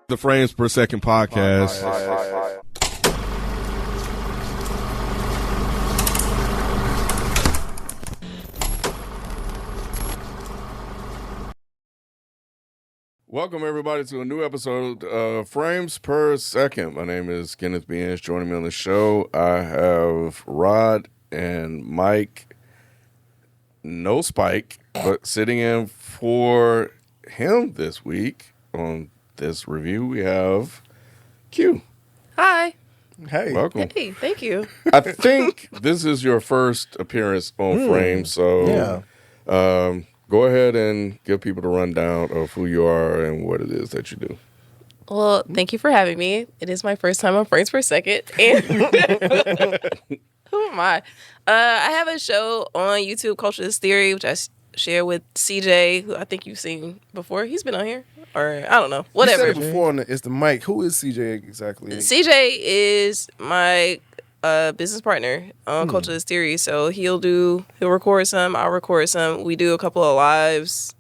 The Frames Per Second podcast. Welcome, everybody, to a new episode of Frames Per Second. My name is Kenneth Beans. Joining me on the show, I have Rod and Mike. No Spike, but sitting in for him this week on this review, we have Q. Hi. Hey. Welcome. Hey, thank you. I think this is your first appearance on Frame, so go ahead and give people the rundown of who you are and what it is that you do. Well, thank you for having me. It is my first time on Frames Per Second. And who am I? I have a show on YouTube, Culture's Theory, which I share with CJ, who I think you've seen before. He's been on here. Or, I don't know. Whatever. You said it before, it's the mic. Who is CJ exactly? CJ is my business partner on Culture's Theory. So he'll record some, I'll record some. We do a couple of lives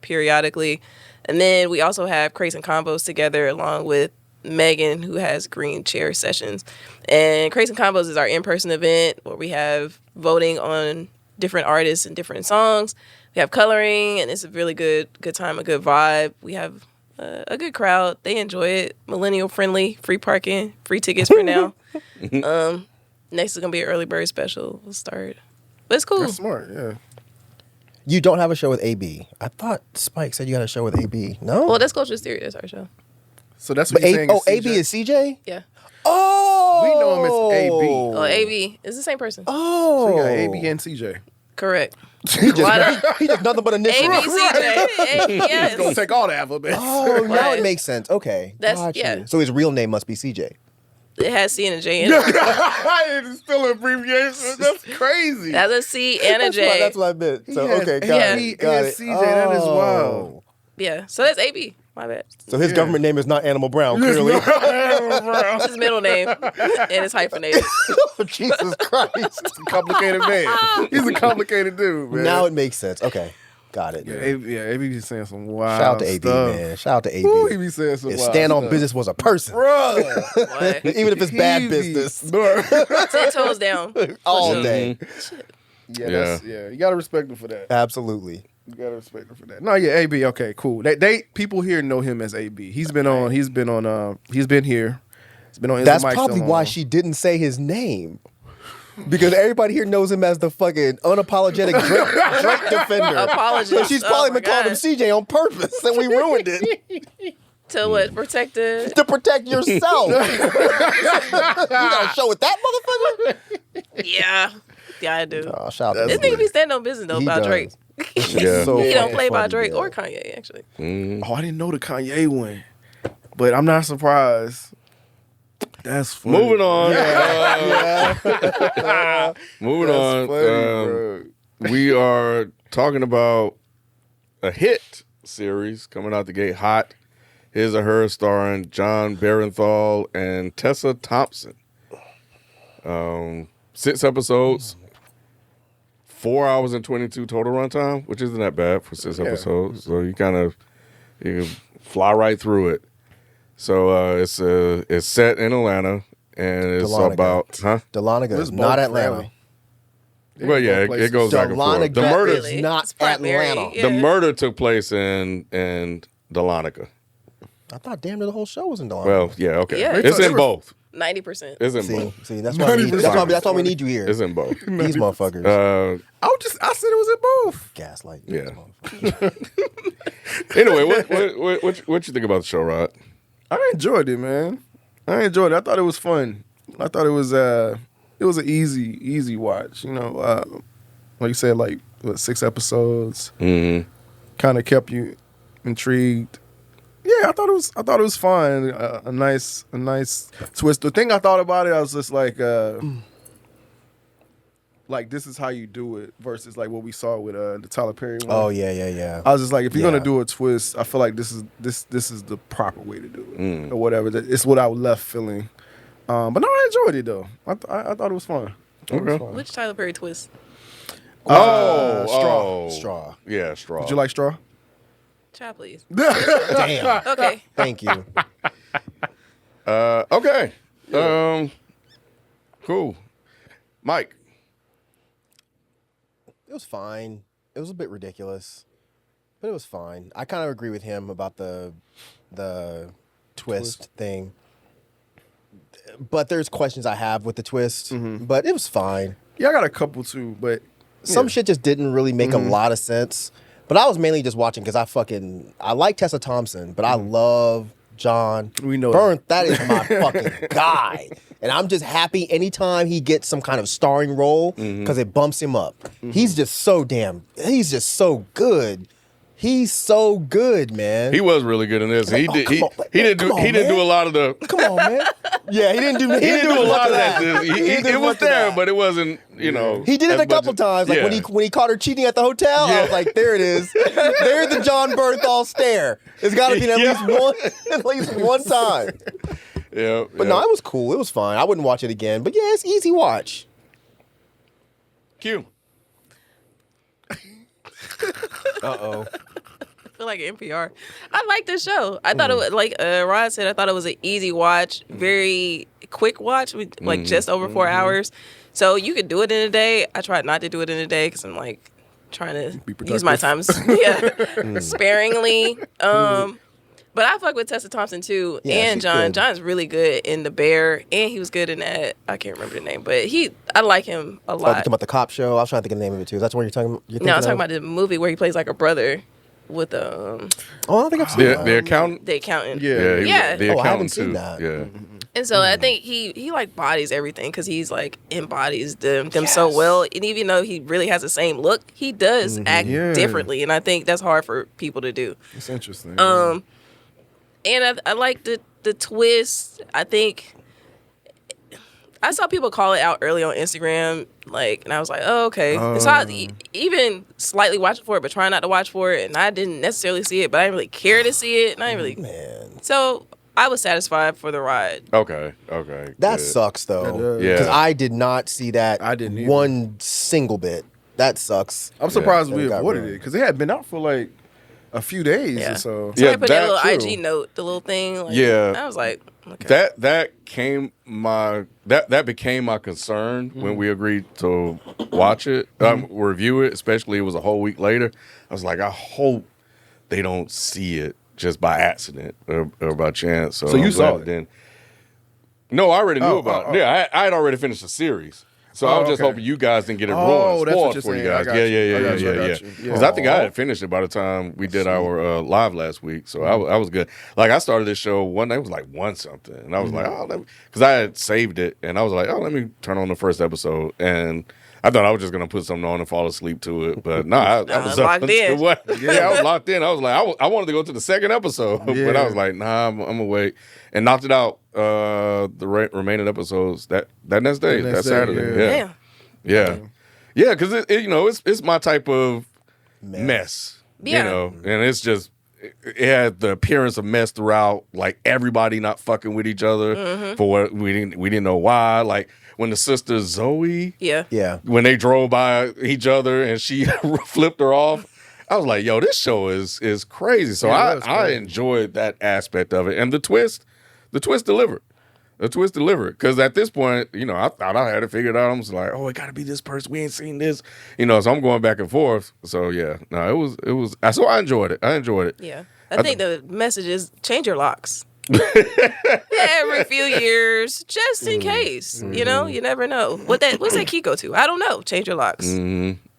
periodically. And then we also have Crates and Combos together along with Megan, who has Green Chair Sessions. And Crates and Combos is our in-person event where we have voting on different artists and different songs. We have coloring, and it's a really good time, a good vibe. We have a good crowd. They enjoy it. Millennial friendly, free parking, free tickets for now. Next is going to be an early bird special. We'll start. But it's cool. That's smart, yeah. You don't have a show with AB. I thought Spike said you had a show with AB. No? Well, that's Culture's Theory. That's our show. So that's what you're saying. AB is CJ? Yeah. Oh! We know him as AB. Oh, AB. It's the same person. Oh. So you got AB and CJ. Correct. He just nothing but initials. AB, CJ. Yes. He's going to take all the alphabets. Oh, now it makes sense. Okay. That's- Got you. yeah. So his real name must be CJ. It has C and a J in it. It's still an abbreviation. That's crazy. That's a C and a J. That's what I meant. So, He has okay, got AB it. Got and it. CJ, that is wild. Yeah. So that's AB. My bad. So his government name is not Animal Brown, clearly. It's his middle name. And it's hyphenated. Jesus Christ. He's a complicated man. He's a complicated dude, man. Now it makes sense. Okay. Got it. Yeah, AB be saying some wild Shout out to AB, stuff. man. Shout out to AB. Ooh, he be saying some His wild stand on stuff. business was a person. Bruh. What? Even if it's bad He be- business. Bruh. 10 toes down. All sure. day. Yeah, you gotta respect him for that. Absolutely. You gotta respect him for that. No, yeah, AB. Okay, cool. They people here know him as AB. He's been here. He's been on. He's been on. That's Mike probably so why long. she didn't say his name. Because everybody here knows him as the fucking unapologetic Drake defender. Apologist. So she's probably Oh my been calling him God. CJ on purpose, and we ruined it. To what? Protect the... To protect yourself. You got a show with that motherfucker? Yeah. Yeah, I do. Oh, shout out This to nigga be standing on business, though, He about does. Drake. Yeah. So He don't play by funny, Drake yeah. or Kanye, actually. Oh, I didn't know the Kanye one, but I'm not surprised. That's funny. Moving on. Moving That's on. funny, bro. We are talking about a hit series coming out the gate hot. His or Her, starring John Barenthal and Tessa Thompson. 6 episodes, 4 hours and 22 total runtime, which isn't that bad for 6 episodes. So you can fly right through it. So it's set in Atlanta, and it's Dahlonega. about Dahlonega It's is not both Atlanta. friendly. Well, yeah, it goes back and forth. Dahlonega The murder, is not It's primary, Atlanta. yeah. the murder took place in Dahlonega. I thought damn near the whole show was in Dahlonega. Well, yeah, okay, Yeah. it's in both. 90%. It's in both. See, that's why we need, that's why we need you here. It's in both. These motherfuckers. I said it was in both. Gaslight. Yeah. Anyway, what you think about the show, Rod? I enjoyed it, man. I enjoyed it. I thought it was fun. I thought it was an easy watch. You know, like you said, like 6 episodes. Mm-hmm. Kind of kept you intrigued. Yeah, I thought it was fun. A nice twist. The thing I thought about it, I was just like this is how you do it versus like what we saw with the Tyler Perry one. Oh yeah. I was just like, if you're Yeah. gonna do a twist, I feel like this is the proper way to do it or whatever. It's what I was left feeling. But no, I enjoyed it though. I thought it was fun. Okay. Which Tyler Perry twist? Straw. Yeah, straw. Did you like Straw? Child, please. Damn. Okay. Thank you. Okay. Cool. Mike. It was fine. It was a bit ridiculous, but it was fine. I kind of agree with him about the twist thing. But there's questions I have with the twist, but it was fine. Yeah, I got a couple too, but Some shit just didn't really make a lot of sense. But I was mainly just watching because I like Tessa Thompson, but I love John We know Byrne. That is my fucking guy. And I'm just happy anytime he gets some kind of starring role because it bumps him up. He's just so good. He's so good, man. He was really good in this. He Oh, did. come on, He didn't do. come on, He didn't man. do a lot of the. Come on, man. Yeah, he didn't do. He didn't do a lot of that. He It was there, but it wasn't. You know. He did it as a couple much- times, like yeah. when he caught her cheating at the hotel. I was like, there it is. There's the John Bernthal stare. It's got to be at least one time. Yeah. But no, it was cool. It was fine. I wouldn't watch it again. But yeah, it's easy watch. Q. Uh-oh. I feel like NPR. I like this show. I thought it was, like Rod said, I thought it was an easy watch, very quick watch, like just over 4 hours. So you could do it in a day. I tried not to do it in a day because I'm like trying to use my time sparingly. But I fuck with Tessa Thompson too, Yeah, and she's John. good. John's really good in The Bear, and he was good in that. I can't remember the name, but I like him a Oh, you lot. talking about the cop show? I was trying to think of the name of it too. That's what you're talking about? No, I'm talking about the movie where he plays like a brother with Oh, I don't think I've seen that. The accountant. the accountant. Yeah. He was Yeah. The Oh, I accountant haven't seen too. that. Yeah. And so I think he like bodies everything because he's like embodies them so well. And even though he really has the same look, he does act Yeah. differently. And I think that's hard for people to do. it's interesting. And I like the twist. I think I saw people call it out early on Instagram, like, and I was like, oh, okay. And so I even slightly watching for it, but trying not to watch for it. And I didn't necessarily see it, but I didn't really care to see it. And I didn't really. Man. So I was satisfied for the ride. Okay. That good. sucks though. Yeah. Because I did not see that I didn't either. one single bit. That sucks. I'm surprised Yeah, we it got avoided ruined. it because it had been out for like a few days Yeah. or so. So Yeah, I put that that little too. IG note, the little thing. Like, Yeah. I was like, okay. That became my concern when we agreed to watch it, review it. Especially it was a whole week later. I was like, I hope they don't see it just by accident or by chance. So you I'm saw glad it? then? No, I already knew about oh. it. Yeah, I had already finished the series. So I was just okay. hoping you guys didn't get it Oh, ruined. that's what Spoiled you're for you saying. I guys. got Yeah, you. I yeah. got you. Yeah. Because I think I had finished it by the time we did our live last week. So I was good. Like, I started this show one day. It was like 1 something. And I was like, oh, because I had saved it. And I was like, oh, let me turn on the first episode. And I thought I was just going to put something on and fall asleep to it. But no, I was locked in. Yeah, I was locked in. I was like, I wanted to go to the second episode. But I was like, nah, I'm going to wait. And knocked it out the remaining episodes that next day, that Saturday. Damn. Yeah, because it's my type of mess. Yeah. You know, and it's just it had the appearance of mess throughout. Like everybody not fucking with each other for what we didn't know why. Like when the sister Zoe, Yeah. when they drove by each other and she flipped her off. I was like, yo, this show is crazy. So Yeah, it was I crazy. enjoyed that aspect of it. And the twist delivered. The twist delivered. Because at this point, I thought I had it figured out. I was like, oh, it got to be this person. We ain't seen this. So I'm going back and forth. So, yeah. No, it was. So I enjoyed it. Yeah. I think the message is change your locks. Every few years, just in case. You never know. What's that key go to? I don't know. Change your locks.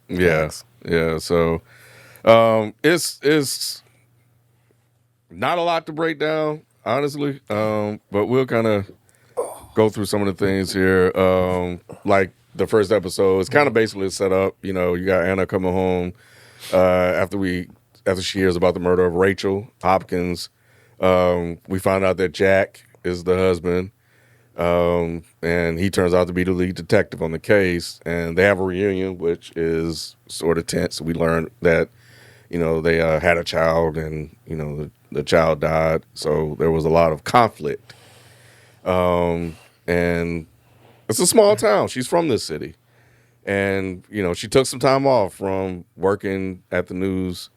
Yeah. Yeah. So it's not a lot to break down, honestly. But we'll kind of go through some of the things here. Like the first episode, it's kind of basically set up. You got Anna coming home after she hears about the murder of Rachel Hopkins. We find out that Jack is the husband, and he turns out to be the lead detective on the case. And they have a reunion, which is sort of tense. We learn that they had a child, and the child died, so there was a lot of conflict. And it's a small town. She's from this city. And, she took some time off from working at the news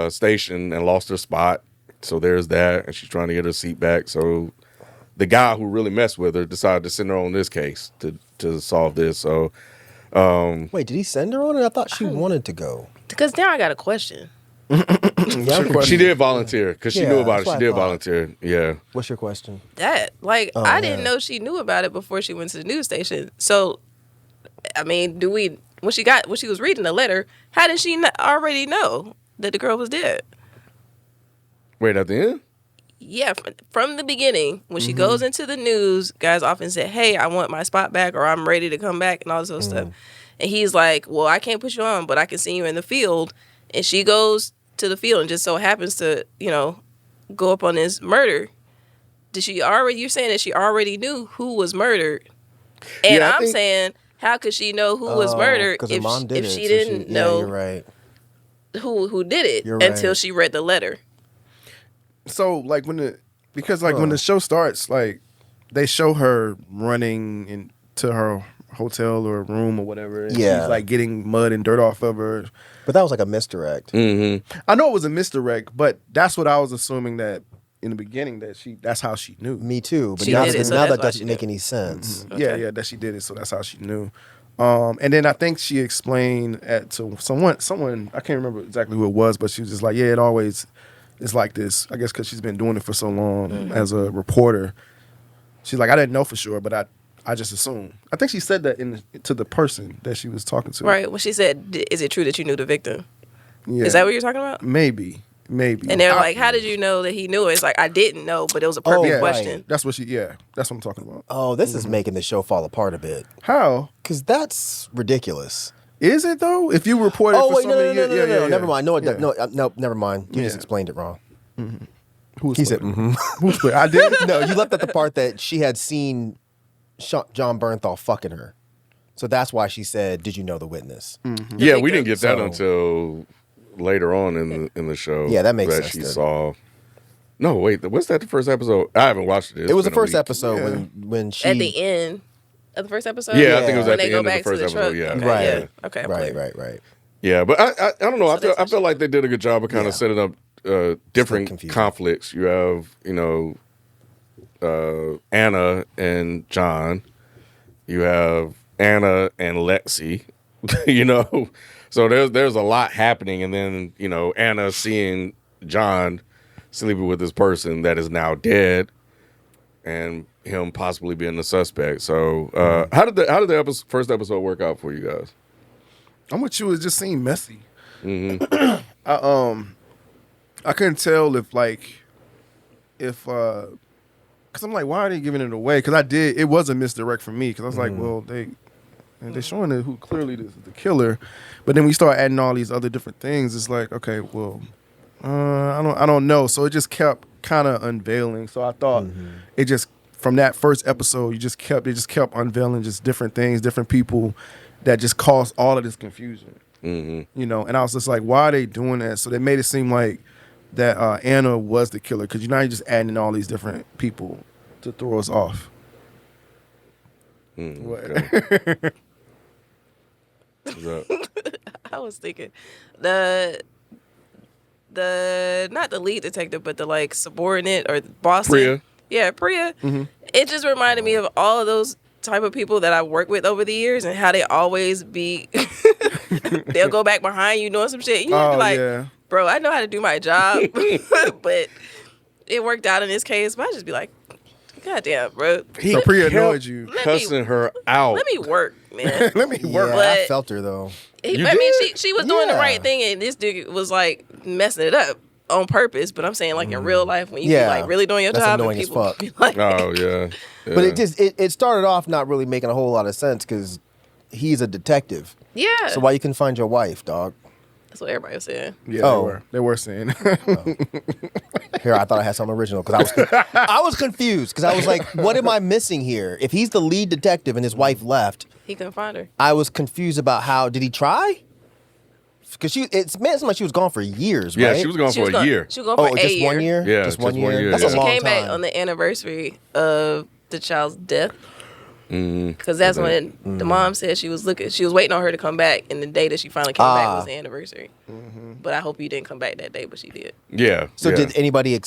station and lost her spot. So there's that. And she's trying to get her seat back. So the guy who really messed with her decided to send her on this case to solve this. So, Wait, did he send her on it? I thought she wanted to go. Because now I got a question. Yeah, she did volunteer because she Yeah, knew about it. that's She what I did thought. volunteer. Yeah. What's your question? That I yeah. didn't know she knew about it before she went to the news station. So, I mean, when she was reading the letter, how did she already know that the girl was dead? Wait, at the end? Yeah, from the beginning, when she goes into the news, guys often say, "Hey, I want my spot back," or "I'm ready to come back," and all this other stuff. And he's like, "Well, I can't put you on, but I can see you in the field." And she goes to the field and just so happens to, go up on this murder. You're saying that she already knew who was murdered. And Yeah, I I'm think- saying, how could she know who was murdered Because her mom did if it, she so didn't yeah, know you're right. who did it You're until right. she read the letter? So like when the show starts, like they show her running into her hotel or room or whatever, and Yeah. she's like getting mud and dirt off of her. But that was like a misdirect. I know it was a misdirect, but that's what I was assuming that in the beginning that's how she knew. Me too. But She now, did it, so now that's that why doesn't she make knew. any sense. Yeah, that she did it, so that's how she knew. And then I think she explained to someone I can't remember exactly who it was, but she was just like, yeah, it always is like this. I guess because she's been doing it for so long as a reporter. She's like, I didn't know for sure, but I just assumed. I think she said that to the person that she was talking to. Right. When she said, "Is it true that you knew the victim?" Yeah. Is that what you're talking about? Maybe. And they're like, "How did you know that he knew it?" It's like, I didn't know, but it was a perfect yeah, question. That's what that's what I'm talking about. Oh, this is making the show fall apart a bit. How Because that's ridiculous. is it though? If you report it Oh, for wait, so no, many no, no, years, no, no, never mind. No, Yeah. no, never mind. You just Yeah. explained it wrong. Who He said, Who split? I did. no, you left at the part that she had seen John Bernthal fucking her. So that's why she said, did you know the witness? Yeah, we didn't get that So- until later on in the show. Yeah, that makes that sense she then. saw. No, wait, was that the first episode? I haven't watched it. It was the It's been a first week. episode when she... At the end of the first episode? Yeah, I think it was When at they the go end of the back to first episode. truck? Yeah, Okay, Right. yeah. Okay, I'm clear. Right. Yeah, but I don't know. So I feel like they did a good job of kind Yeah. of setting up different confusing. conflicts. You have Anna and John. You have Anna and Lexi. So there's a lot happening, and then Anna seeing John sleeping with this person that is now dead, and him possibly being the suspect. So how did the first episode work out for you guys? I'm with you. It just seemed messy. I couldn't tell if because I'm like, why are they giving it away? Because it was a misdirect for me. Because I was like, well, they're showing it who clearly is the killer, but then we start adding all these other different things. It's like, okay, well, I don't know. So it just kept kind of unveiling. So I thought it just from that first episode, it just kept unveiling just different things, different people that just caused all of this confusion. And I was just like, why are they doing that? So they made it seem like that Anna was the killer because you're just adding in all these different people to throw us off. Okay. What's up? I was thinking the not the lead detective, but the subordinate or boss. Priya. Yeah, Priya. It just reminded me of all of those type of people that I've worked with over the years and how they always be they'll go back behind you doing some shit. You have to Yeah. bro, I know how to do my job, but it worked out in this case. But I just be like, God damn, bro. So Priya annoyed you. Cussing her out. Let me work, man. Let me work. Yeah, But- I felt her though. I You mean, did? she was doing the Yeah. right thing, and this dude was messing it up on purpose. But I'm saying, in real life, when you Yeah. be really doing your That's job, annoying and as people fuck. be like, Oh yeah. But it started off not really making a whole lot of sense because he's a detective. yeah, So why you couldn't find your wife, dog? that's what everybody was saying. Yeah, Oh. they were saying. Here, I thought I had something original because I was confused because I was like, what am I missing here? If he's the lead detective and his wife left, He couldn't find her. I was confused about how did he try? Because it seemed like she was gone for years, Yeah, right? she was gone She for was a going, year. She was going for just 8 1 years. year? Yeah, just just 1 year. 1 year, That's yeah. a She long came time. back on the anniversary of the child's death. Because that's when the mom said she was waiting on her to come back, and the day that she finally came back was the anniversary. But I hope you didn't come back that day, but she did. Yeah. So did anybody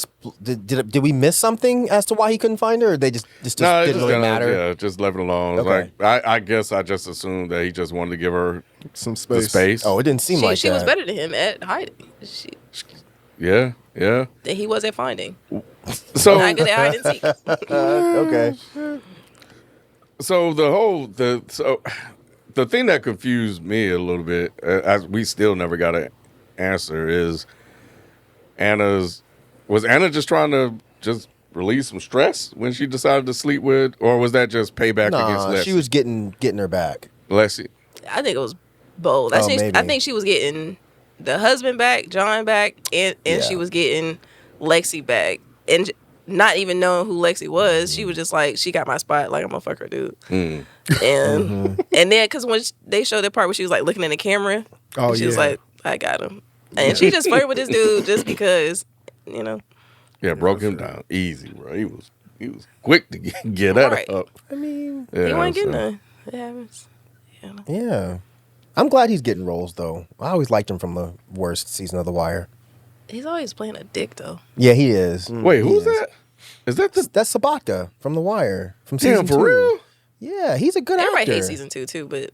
did we miss something as to why he couldn't find her? Or they just No, it didn't really matter? Yeah, just left it alone. Okay. Like I guess I just assumed that he just wanted to give her Some the space. space. Oh, it didn't seem like She that. was better than him at hiding. Yeah. That he was at finding. So Not good at hide and seek. Okay. So the thing that confused me a little bit, as we still never got an answer, is was Anna just trying to just release some stress when she decided to sleep with, or was that just payback against Nah, Lexi? she was getting her back. Lexi. I think it was both. Maybe. I think she was getting the husband back, John back, and she was getting Lexi back. And not even knowing who Lexi was, she was just like, she got my spot, like I'm gonna fuck her dude. And and then because when they showed that part where she was like looking in the camera, she was like, I got him. And she just flirted with this dude just because, Yeah, broke him down easy, bro. He was quick to get that Right. up. I mean, Yeah, he wasn't getting so- none. It happens. yeah. I'm glad he's getting roles though. I always liked him from the worst season of The Wire. He's always playing a dick though. Yeah, he is. Wait, He who's is. that? Is that the That's Sabatka from The Wire from season damn for 2. real? Yeah, he's a good Everybody actor. hates season 2 too, but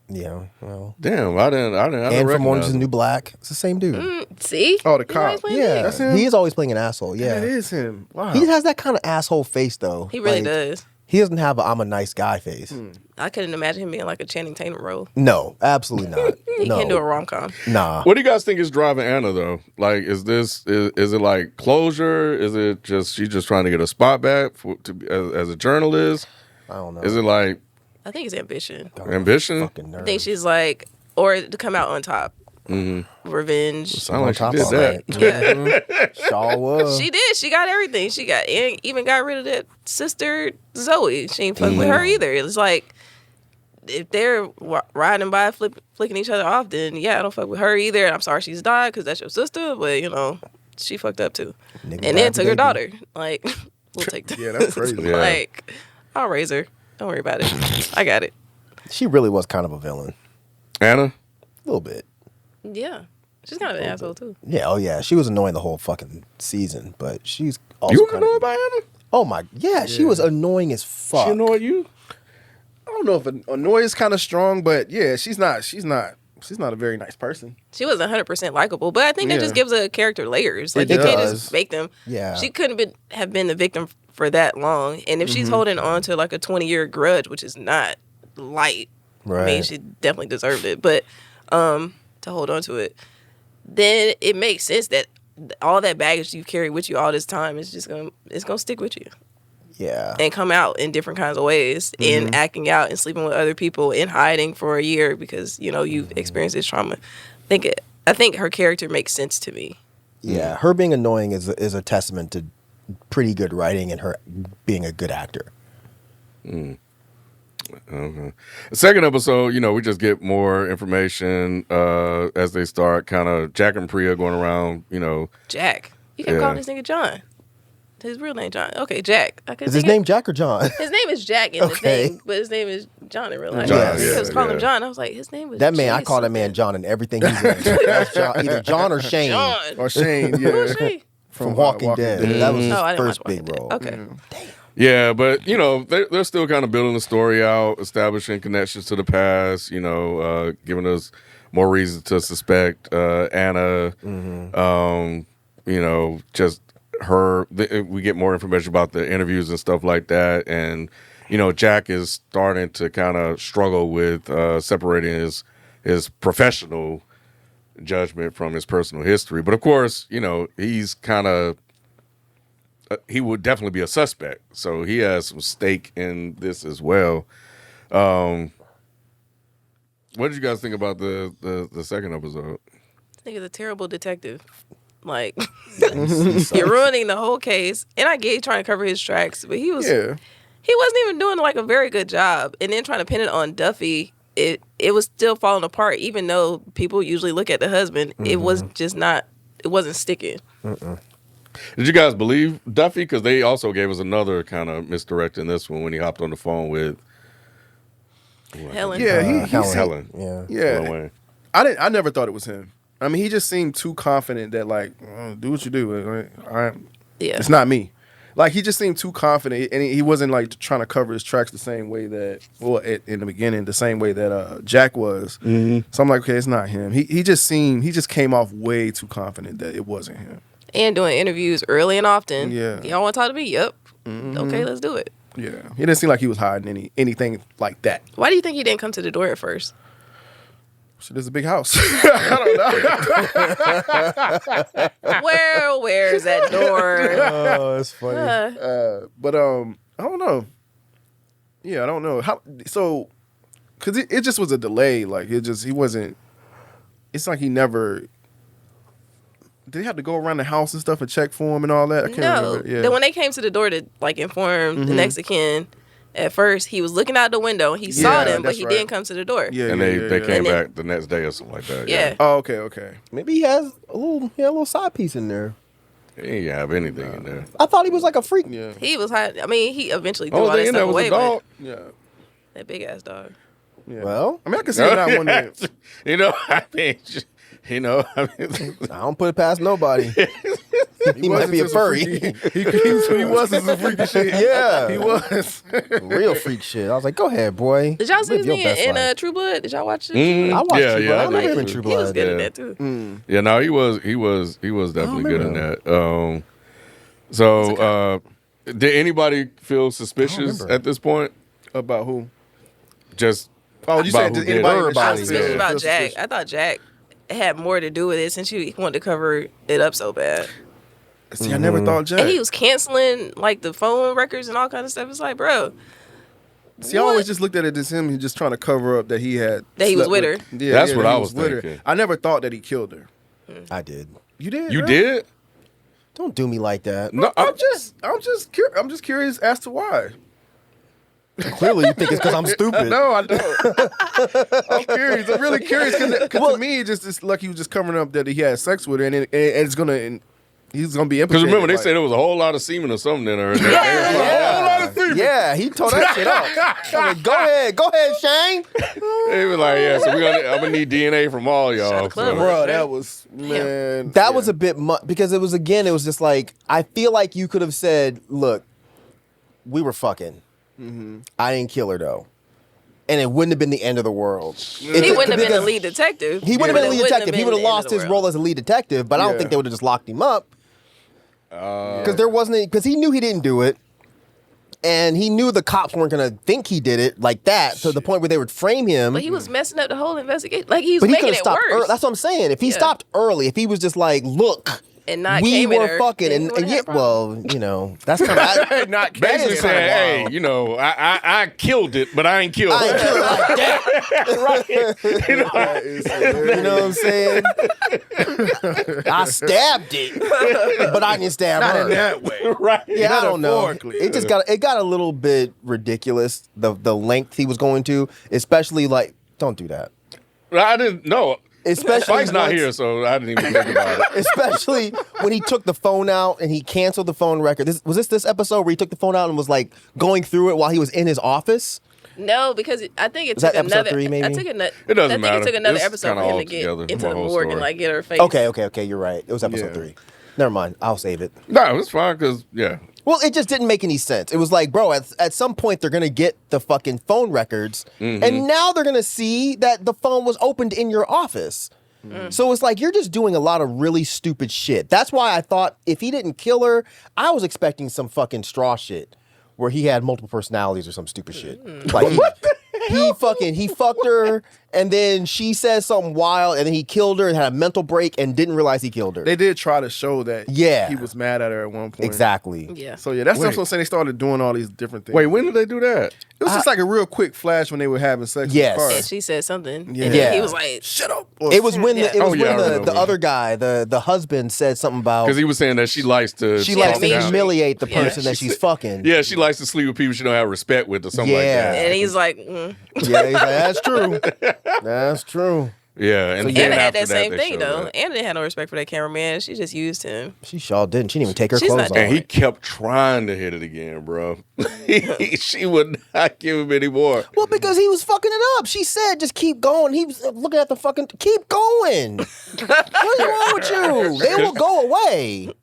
Yeah, well. Damn, I didn't And from recognize Orange is the him. New Black. It's the same dude. see? Oh, the He's always cop. playing Yeah, dick. That's him? he is always playing an asshole. Yeah, That is him. Wow. he has that kind of asshole face though. He really Like, does. He doesn't have a I'm a nice guy face. I couldn't imagine him being like a Channing Tatum role. No, absolutely not. He no. can't do a rom com. Nah. What do you guys think is driving Anna though? Like, is it like closure? Is it just she just trying to get a spot back as a journalist? I don't know. Is it like I think it's ambition. ambition? Fucking I nerd. think she's like, or to come out on top. Revenge. Sound like she top did all that. night. Yeah. Shaw was. She did. She got everything. And even got rid of that sister Zoe. She ain't fuck with her either. It's like if they're riding by, flicking each other off, then yeah, I don't fuck with her either. And I'm sorry she's died because that's your sister, but she fucked up too. Nigga And then died took for her baby. daughter. Like we'll take that. Yeah, that's crazy. Yeah. Like I'll raise her. Don't worry about it. I got it. She really was kind of a villain. Anna? A little bit. Yeah, she's kind of an asshole too. Yeah, oh yeah. She was annoying the whole fucking season, but she's also You kind of annoyed by Anna? Oh my, yeah, she was annoying as fuck. She annoyed you? I don't know if annoy is kind of strong, but yeah, she's not a very nice person. She was 100% likable, but I think that Yeah. just gives a character layers. Like It you can't does. just make them. Yeah. She couldn't have been the victim for that long, and if she's holding on to like a 20-year grudge, which is not light, I mean, Right. she definitely deserved it, but to hold on to it, then it makes sense that all that baggage you carry with you all this time is just gonna stick with you Yeah. and come out in different kinds of ways, and acting out and sleeping with other people and hiding for a year because you've experienced this trauma. I think her character makes sense to me. Yeah. Her being annoying is a testament to pretty good writing and her being a good actor. Okay. The second episode, we just get more information as they start kind of Jack and Priya going around, Jack, you can Yeah. call this nigga John. His real name John. Okay, Jack. I couldn't Is his think of- name Jack or John? His name is Jack in the Okay. thing, but his name is John in real life. John, I yeah, was calling yeah. him John. I was like, his name was That man, I Jason. call that man John in everything he's in. That's John, either John or Shane John. Or Shane, Who is yeah. she? from Walking Dead. That was his Oh, I didn't first watch Walking big Dead. role. Okay. Yeah, but they're still kind of building the story out, establishing connections to the past. Giving us more reason to suspect Anna. Just her. We get more information about the interviews and stuff like that, and Jack is starting to kind of struggle with separating his professional judgment from his personal history. But of course, he's kind of. He would definitely be a suspect, so he has some stake in this as well. What did you guys think about the second episode? This nigga's a terrible detective. Like, you're ruining the whole case. And I get he trying to cover his tracks, but he wasn't even doing like a very good job. And then trying to pin it on Duffy, it was still falling apart, even though people usually look at the husband. It was just not, it wasn't sticking. Did you guys believe Duffy? Because they also gave us another kind of misdirect in this one when he hopped on the phone with Helen. Yeah, Helen. Yeah. Yeah. Lil Wayne. I never thought it was him. I mean, he just seemed too confident that like, do what you do. Yeah. It's not me. Like he just seemed too confident, and he wasn't like trying to cover his tracks the same way that, well, in the beginning, the same way that Jack was. Mm-hmm. So I'm like, okay, it's not him. He just came off way too confident that it wasn't him. And doing interviews early and often. Yeah. Y'all want to talk to me? Yep. Okay, let's do it. Yeah, he didn't seem like he was hiding anything like that. Why do you think he didn't come to the door at first? So there's a big house. I don't know. Where's that door? Oh, that's funny. But I don't know. Yeah, I don't know how. So, because it just was a delay. Like he wasn't. It's like he never. Did he have to go around the house and stuff and check for him and all that? I can't remember. Yeah. Then when they came to the door to like inform the next of kin, at first he was looking out the window and he saw them, but that's he right. didn't come to the door. Yeah, And yeah, they yeah. came And then- back the next day or something like that. Yeah. Oh, okay. Maybe he has a little side piece in there. He didn't have anything in there. I thought he was like a freak. Yeah. He was high. I mean, he eventually threw Oh, all that they in there stuff was away, a dog. Yeah. but that big ass dog. Yeah. Well, I mean, I can see that one day. You know, I mean, I don't put it past nobody. He might be a furry. He was some freaky shit. Yeah. He was. Real freak shit. I was like, go ahead, boy. Did y'all see Live his your best in life. True Blood? Did y'all watch it? Mm, I watched yeah, True yeah, Blood. I I remember did. in True He was Blood. good Yeah. at that too. Yeah, no, he was definitely good in that. So, did anybody feel suspicious remember. at this point? About who? Just Oh, you About said who did did anybody? it. in the Everybody I show was did. suspicious feel about Jack. suspicious? I thought Jack had more to do with it since he wanted to cover it up so bad. See, I never thought Jack. And he was canceling like the phone records and all kind of stuff. It's like, bro, See, I always just looked at it as him. He just trying to cover up that he had That he was slept with her. Yeah, That's yeah, what that I he was with her. thinking. I never thought that he killed her. I did. You did? you huh? did? Don't do me like that. No, I'm just curious as to why. Clearly, you think it's because I'm stupid. No, I don't. I'm curious. I'm really curious because to me, it's like he was just covering up that he had sex with her, and he's gonna be because implicated. remember they like- said there was a whole lot of semen or something in her. Yeah, he tore that shit up. I was like, go ahead, Shane. They were like, yeah, so I'm gonna need DNA from all y'all. Shut the club so- up. Bro, that was man. That yeah. was a bit much because it was just like I feel like you could have said, "Look, we were fucking. I didn't kill her though, and it wouldn't have been the end of the world. he wouldn't have been the because lead detective. He would have been the lead Wouldn't detective. He been would have the end lost of the his world. role as a lead detective, but I don't Yeah. think they would have just locked him up because there wasn't because he knew he didn't do it. And he knew the cops weren't gonna think he did it like that to the point where they would frame him. But he was messing up the whole investigation. Like he was But he making could have it stopped. worse. That's what I'm saying. If he Yeah. stopped early, if he was just like, "Look, And not we came at were her, fucking," then he and would've had a yet, problem. well, you know, that's kind of not Basically is saying, kinda hey, wild. you know, I killed it, but I ain't killed I ain't her. kill it like that. Right. You know, You know what I'm saying? I stabbed it, but I didn't stab Not her. in that way. right. Yeah, I don't know. Metaphorically. It got a little bit ridiculous. The length he was going to, especially like, don't do that. I didn't know. Especially Spike's not once- here, so I didn't even think about it. Especially when he took the phone out and he canceled the phone record. Was this episode where he took the phone out and was like going through it while he was in his office? No, because I think it Was took that episode another. 3 maybe? I took It doesn't I think matter. it took another It's episode kinda for him all to get together, into my the whole morgue and story. like get her face. Okay, you're right. It was episode Yeah. 3. Never mind. I'll save it. No, it's fine because Well, it just didn't make any sense. It was like, bro, at some point they're gonna get the fucking phone records, and now they're gonna see that the phone was opened in your office. So it's like you're just doing a lot of really stupid shit. That's why I thought if he didn't kill her, I was expecting some fucking straw shit where he had multiple personalities or some stupid shit. Like he fucked her, and then she says something wild, and then he killed her and had a mental break and didn't realize he killed her. They did try to show that Yeah. he was mad at her at one point. Exactly. Yeah. So yeah, that's Wait. what I'm saying. They started doing all these different things. wait, when did they do that? It was just like a real quick flash when they were having sex. Yes. In the car. And she said something. Yeah. And then Yeah. he was like, Shut up. Or It was when Yeah. the, it was Oh, yeah, I when remember. the other guy, the husband, said something about Because he was saying that she likes to. she talk likes to Yeah, down. humiliate the Yeah. person that She she's said- fucking. Yeah, she likes to sleep with people she don't have respect with or something like Yeah. that. and he's like, Yeah, he's like, that's true. That's true. Yeah, and So then Anna had after that same they thing showed though. that. Anna didn't have no respect for that cameraman. She just used him. She sure didn't. She didn't even take her She's clothes not off. And he kept trying to hit it again, bro. She would not give him any more. Well, because he was fucking it up. She said, just keep going. He was looking at the fucking, keep going. What's wrong with you? They will go away.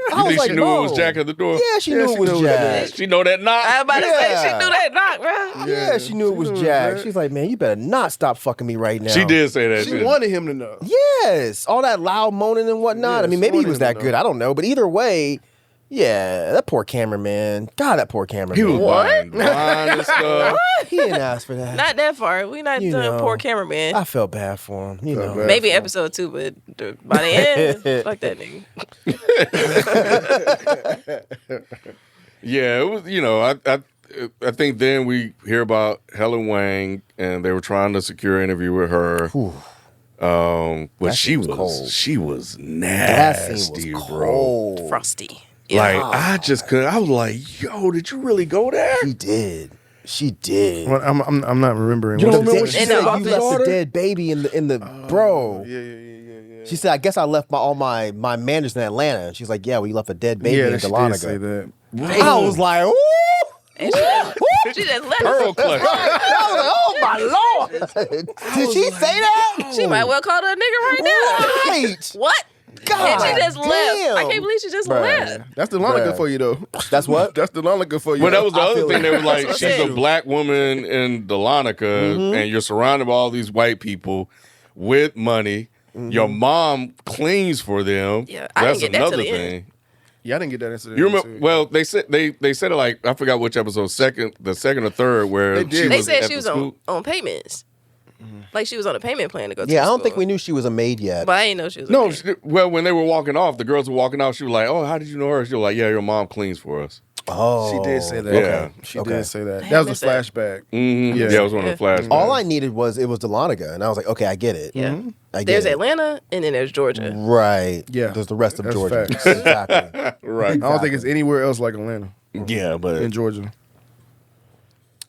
You think she knew it was Jack at the door? Yeah, she knew it was Jack. She know that knock? I was about to say Yeah. she knew that knock, bro. Yeah, she knew it was Jack. She's like, man, you better not stop fucking me right now. She did say that. She wanted him to know. Yes, all that loud moaning and whatnot. Yeah, I mean, maybe he she was wanted that him to good. know. I don't know. But either way, yeah, that poor cameraman. God, that poor cameraman. He was What? buying wine and stuff. He didn't ask for that. Not that far. We not You done know. poor cameraman. I felt bad for him. You Felt know. bad. Maybe episode 2, but by the end, fuck that nigga. Yeah, it was. You know, I think then we hear about Helen Wang, and they were trying to secure an interview with her. But That she shit was was cold. she was That nasty, scene was bro. cold. Frosty. Like I just couldn't. I was like, yo, did you really go there? She did. She did. Well, I'm not remembering. You What don't the- remember what She she said, said? you left the dead baby in the bro. Yeah. She said, I guess I left all my managers in Atlanta. She's like, yeah, well, you left a dead baby in Yeah, she did Dahlonega. say that. I was like, ooh. And she just left. Pearl clutch. I was like, oh my Lord. Did she say that? She might well call her a nigga right now. Right. What? God And she just left. I damn. can't believe she just Bruh. left. That's the Lonica Bruh. for you, though. That's what? That's the Lonica for you. But that was the I other feel thing. it. They were like, That's she's what I'm a black woman in Dahlonega, and you're surrounded by all these white people with money. Your mom cleans for them. Yeah, I That's didn't get that another till the end. thing. Yeah, I didn't get that incident. You remember? Well, they said it like I forgot which episode, the second or third, where They did. she They was said at she was the school. on payments. Like she was on a payment plan to go to Yeah, I don't school. think we knew she was a maid yet. But I didn't know she was a No, maid. well, when they were walking off, the girls were walking off. She was like, "Oh, how did you know her?" She was like, "Yeah, your mom cleans for us." Oh. She did say that. Yeah. Okay. She Okay. did say that. Damn, That was missed a that. flashback. Mm-hmm. Yeah. Yeah, it was one of the flashbacks. All I needed was it was Dahlonega, and I was like, okay, I get it. Yeah. I get There's it. Atlanta and then there's Georgia. Right. Yeah. There's the rest of That's Georgia. facts. Exactly. right? I don't think it's anywhere else like Atlanta Yeah, but in Georgia.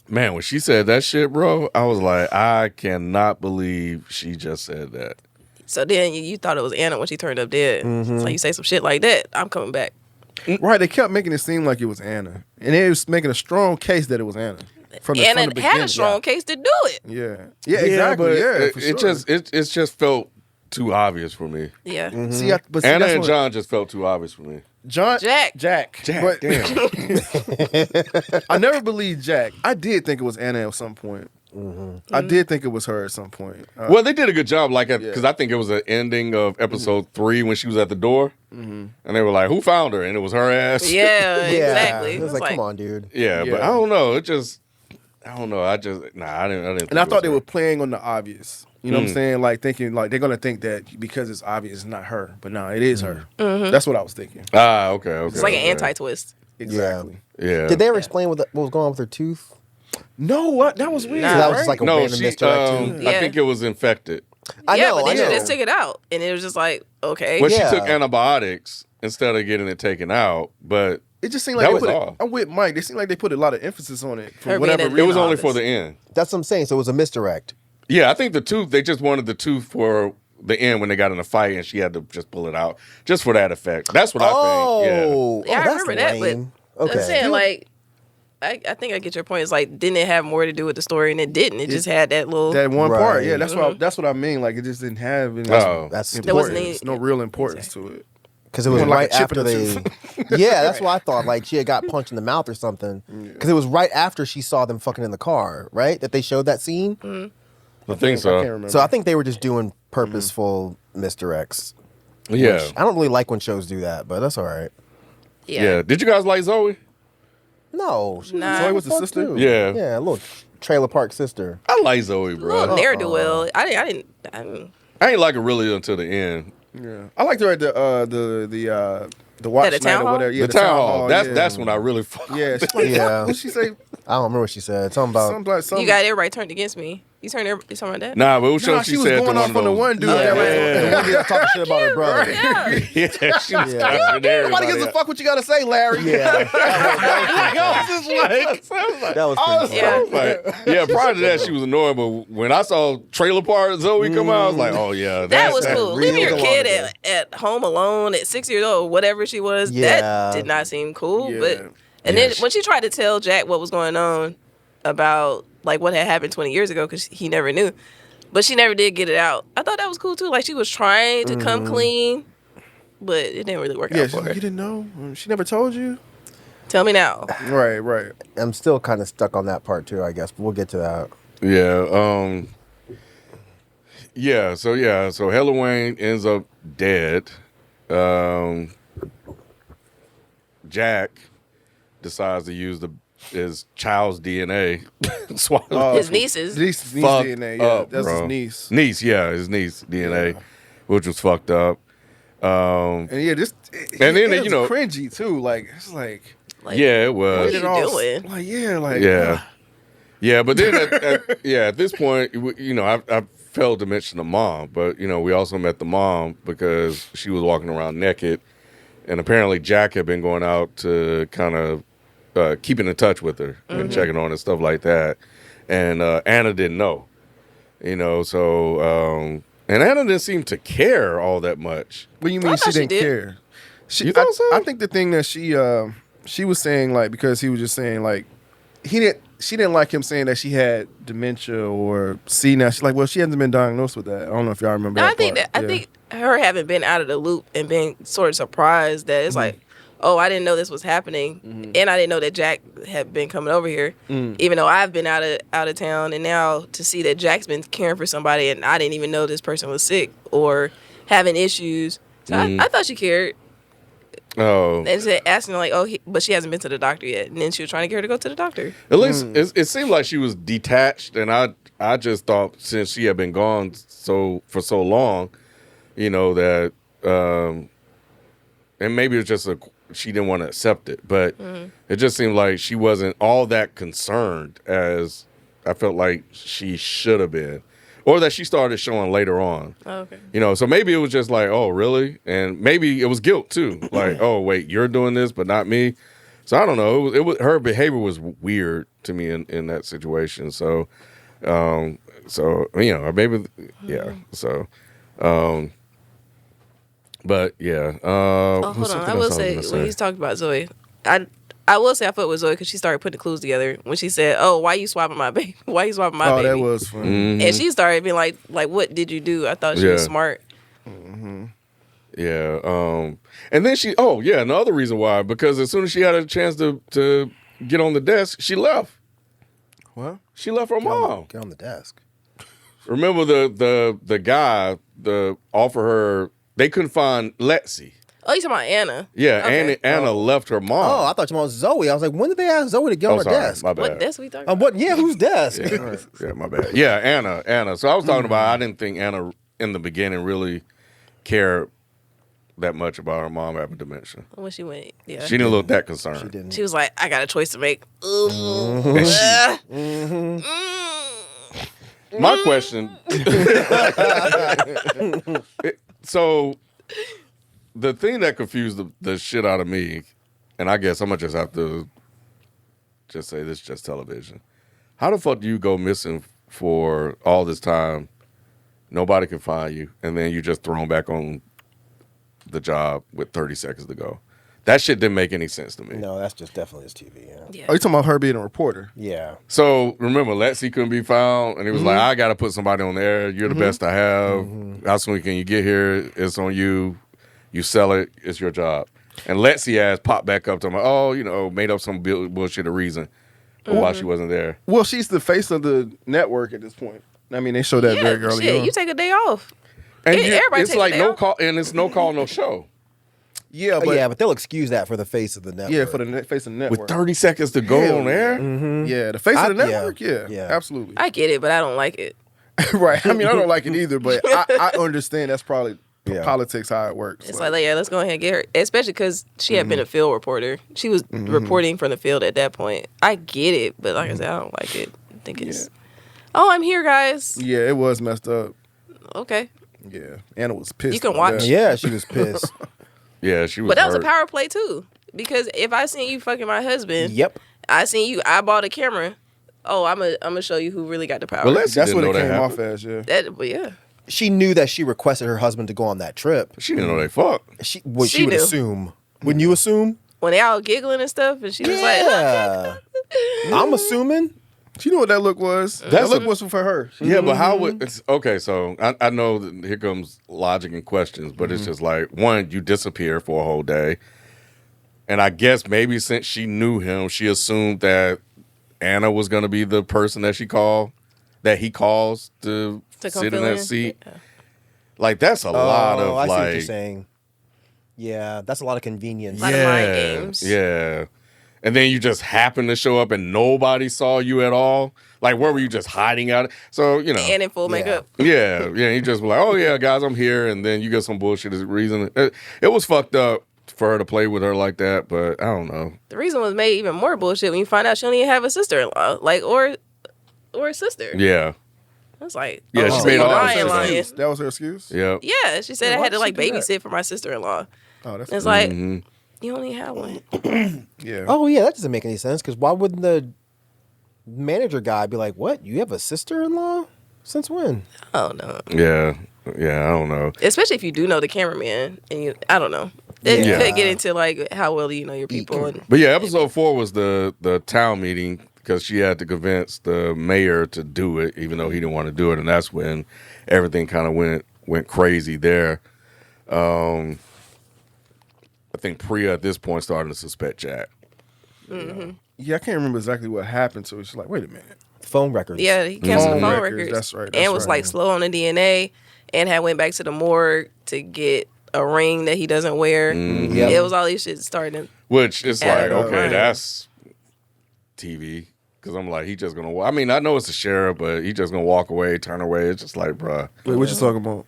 man, when she said that shit, bro, I was like, I cannot believe she just said that. So then you thought it was Anna when she turned up dead. So you say some shit like that, I'm coming back. Right, they kept making it seem like it was Anna, and it was making a strong case that it was Anna from the Anna from the had a beginning. strong case to do it. Yeah, exactly. but Yeah, for it sure. just felt too obvious for me. Yeah. See, but see, Anna that's and what- John just felt too obvious for me. Jack. Jack, But damn. I never believed Jack. I did think it was Anna at some point. I did think it was her at some point. Well, they did a good job, like because I think it was the ending of episode 3 when she was at the door, and they were like, "Who found her?" And it was her ass. Yeah, Yeah. exactly. It was like, come on, dude. Yeah, but Yeah. I don't know. I don't know. I didn't. I didn't. And I think thought it they was were playing on the obvious. You know what I'm saying? Like thinking like they're gonna think that because it's obvious, it's not her. But no, it is her. That's what I was thinking. her. Okay. It's like an okay. anti-twist. Exactly. Yeah. Did they ever explain what was going on with her tooth? No, what? That was weird. Nah. So that was just like a No, random she. misdirect too. Yeah. I think it was infected. I yeah, know, but I then she know. just took it out. And it was just like, okay. Well, Yeah. she took antibiotics instead of getting it taken out, but It just seemed like That they was put all. it, I'm with Mike. They seemed like they put a lot of emphasis on it for Her whatever being a- it was reason. only honest. for the end. That's what I'm saying. So it was a misdirect. Yeah, I think the tooth. They just wanted the tooth for the end when they got in a fight, and she had to just pull it out just for that effect. That's what I think. Oh, Yeah, I that's remember that, lame. but Okay. I'm saying like, I think I get your point. It's like, didn't it have more to do with the story? And it didn't. It just had that little. That one part, Right. yeah, that's what I mean. Like it just didn't have any Oh. That's There wasn't importance, any- no real importance to it. because it was More like right a chip after in the they. Yeah, that's what I thought. Like she had got punched in the mouth or something. Because it was right after she saw them fucking in the car, right? That they showed that scene. I think so. I can't remember. So I think they were just doing purposeful misdirects. Yeah, I don't really like when shows do that, but that's all right. yeah. Did you guys like Zoe? No, she Nah. Zoe was the fun sister? too. Yeah. yeah, a little trailer park sister. I like Zoe, bro. Little ne'er do well. I didn't. I ain't like her really until the end. Yeah, I liked her at the watch At the night town or hall? whatever. Yeah, the town hall. Yeah. That's when I really fuck. Yeah, she's like, Yeah. what she say? I don't remember what she said. Something about Something like something. You got everybody turned against me. You talking about that? Nah, but it was Nah, she she was said going to off one on the of one dude. those- that was- The one dude talking shit about her brother. Yeah. Yeah, she was Yeah. cussing Nobody everybody gives a out. fuck what you gotta say, Larry. Yeah. I was just like, That was I was pretty Yeah. like, yeah. Prior to that, she was annoying, but when I saw Trailer Park Zoe come out, I was like, oh yeah, That was That's cool. real Leaving your long kid ago. at home alone at 6 years old, whatever she was, Yeah. that did not seem cool. Yeah. But and Yeah, then when she tried to tell Jack what was going on about like what had happened 20 years ago, because he never knew, but she never did get it out. I thought that was cool too. Like she was trying to come clean, but it didn't really work Yeah, out she's for like, her. you didn't know? She never told you? Tell me now. Right. I'm still kind of stuck on that part too, I guess, but we'll get to that. yeah. So Hella Wayne ends up dead. Jack decides to use his child's DNA. Swallow His nieces. Niece fucked DNA, yeah. up, That's bro. his niece. Niece, yeah, his niece DNA, which was fucked up. And yeah, And then, it you was know- cringy too. Like it's like Like, Yeah, it What was. are you doing? Like yeah, like Yeah. Yeah, but then at this point, you know, I failed to mention the mom, but, you know, we also met the mom because she was walking around naked, and apparently Jack had been going out to kind of keeping in touch with her and checking on her and stuff like that. And Anna didn't know, you know, so, and Anna didn't seem to care all that much. What do you I mean she thought she didn't did. care? You thought so? I think the thing that she was saying, like, because he was just saying like she didn't like him saying that she had dementia or senile. She's like, well, she hasn't been diagnosed with that. I don't know if y'all remember. No, that I think part. that I Yeah. think her having been out of the loop and being sort of surprised that it's like, oh, I didn't know this was happening, and I didn't know that Jack had been coming over here, even though I've been out of town, and now to see that Jack's been caring for somebody, and I didn't even know this person was sick or having issues. So I thought she cared, Oh, and said, asking her like, oh, but she hasn't been to the doctor yet, and then she was trying to get her to go to the doctor. at least it seemed like she was detached, and I just thought since she had been gone for so long, you know, that and maybe it was just she didn't want to accept it, but it just seemed like she wasn't all that concerned as I felt like she should have been, or that she started showing later on. Oh, okay. You know, so maybe it was just like, oh, really? And maybe it was guilt too. Like, oh, wait, you're doing this, but not me. So I don't know. It was her behavior was weird to me in that situation. So, you know, or maybe, yeah. So, but yeah. Oh, hold on. I will say when he's talking about Zoe, I will say I fought with Zoe because she started putting the clues together when she said, "Oh, why you swapping my baby? Why you swapping my Oh, baby?" that was fun. And she started being like, what did you do? I thought she was Yeah. smart. Yeah. And then another reason why, because as soon as she had a chance to get on the desk, she left. What? She left her mom. Get on the desk. Remember the guy offer her. They couldn't find Lexi. Oh, you talking about Anna? Yeah, Okay. Anna left her mom. Oh, I thought you meant Zoe. I was like, when did they ask Zoe to get on her sorry, desk? my bad. What desk we talking about? What? Yeah, whose desk? Yeah, my bad. Yeah, Anna. So I was talking about. I didn't think Anna in the beginning really cared that much about her mom having dementia. When she went, yeah. She didn't look that concerned. She didn't. She was like, I got a choice to make. My question. So, the thing that confused the shit out of me, and I guess I'm gonna just have to just say this: just television. How the fuck do you go missing for all this time? Nobody can find you, and then you just thrown back on the job with 30 seconds to go. That shit didn't make any sense to me. No, that's just definitely his TV. Yeah. Yeah. Oh, you talking about her being a reporter? Yeah. So remember, Lexi couldn't be found, and he was like, "I got to put somebody on there. You're the best I have. How soon can you get here? It's on you. You sell it. It's your job." And Lexi ass popped back up to him, "Oh, you know, made up some bullshit reason for why she wasn't there." Well, she's the face of the network at this point. I mean, they show that very early shit, on. you take a day off. And Everybody it's takes like a day no off. call, and it's no call, no show. yeah, Oh, but yeah, but they'll excuse that for the face of the network. yeah, for the face of the network. With 30 seconds to go Hell on yeah. air. Yeah, the face of the Yeah. network. Yeah, Yeah. absolutely. I get it, but I don't like it. Right. I mean, I don't like it either, but I understand that's probably Yeah. politics how it works. It's like, yeah, let's go ahead and get her. Especially because she had been a field reporter. She was reporting from the field at that point. I get it, but like I said, I don't like it. I think it's. Oh, I'm here, guys. Yeah, it was messed up. Okay. Yeah, Anna was pissed. You can about watch. that. Yeah, she was pissed. Yeah, she was. But that was a hurt. power play too. Because if I seen you fucking my husband, Yep. I seen you, I bought a camera. Oh, I'm gonna show you who really got the power. But let's- That's Didn't what it know that came off happened. as. Yeah. But yeah. She knew that she requested her husband to go on that trip. She didn't know they fucked. She She would knew. assume. Wouldn't you assume? When they all giggling and stuff, and she was like, Yeah. I'm assuming. She knew what that look was. That That's look a- was for her. Yeah, but how would it's okay? So I know that here comes logic and questions, but it's just like one, you disappear for a whole day, and I guess maybe since she knew him, she assumed that Anna was going to be the person that he calls to to come sit in fill that in. seat. Yeah. Like that's a lot of I see what you're like, saying. Yeah, that's a lot of convenience. Lot of mind games. yeah. And then you just happen to show up and nobody saw you at all. Like, where were you just hiding out? So, you know. And in full makeup. Yeah. You just were like, oh, yeah, guys, I'm here. And then you get some bullshit reason. It was fucked up for her to play with her like that, but I don't know. The reason was made even more bullshit when you find out she don't even have a sister-in-law, like or a sister. Yeah. It's like, Yeah, oh, she made all lying, this lying. excuse. That was her excuse. Yeah. Yeah, she said Yeah, I why had to did like she do that? babysit for my sister-in-law. Oh, that's And it's like, Mhm. you only have one. yeah. Oh yeah, that doesn't make any sense. Because why wouldn't the manager guy be like, "What? You have a sister-in-law? Since when?" Oh no. Yeah. Yeah, I don't know. Especially if you do know the cameraman, and you, I don't know. It Yeah. could get into like how well do you know your people. And, But yeah, episode 4 was the town meeting because she had to convince the mayor to do it, even though he didn't want to do it, and that's when everything kind of went crazy there. I think Priya at this point started to suspect Jack. Yeah, I can't remember exactly what happened. So it's like, wait a minute. Phone records. yeah, he canceled the Phone phone records, records. that's right, and that's was right. like slow on the DNA, and had went back to the morgue to get a ring that he doesn't wear. Yep. It was all these shit starting. Which is Yeah, like, okay, right. that's TV. Because I'm like, he just going to, I mean, I know it's a sheriff, but he just going to walk away, turn away. It's just like, bruh. Wait, what you talking about?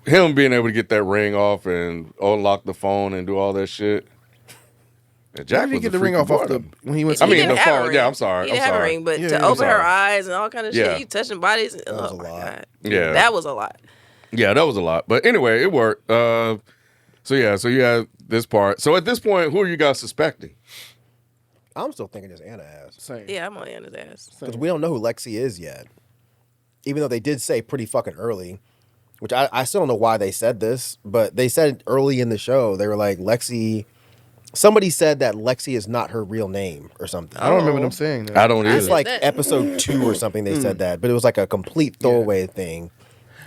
Him being able to get that ring off and unlock the phone and do all that shit. And Jack Jack did he was get the the ring off freaking the brother. when he went? I To mean, He didn't the have a phone- ring. yeah, I'm sorry, He I'm didn't have a sorry. ring, but Yeah, to I'm open her sorry. eyes and all kind of Yeah. shit, you touching bodies. was Oh a my lot. god. Yeah. That was a lot. Yeah, that was a lot. But anyway, it worked. So you had this part. So at this point, who are you guys suspecting? I'm still thinking it's Anna ass. same. Yeah, I'm on Anna's ass. Because we don't know who Lexi is yet. Even though they did say pretty fucking early, which I still don't know why they said this, but they said early in the show, they were like, Lexi, somebody said that Lexi is not her real name or something. I don't remember them saying that. I don't I either. It's like that. episode 2 or something they said that, but it was like a complete throwaway thing,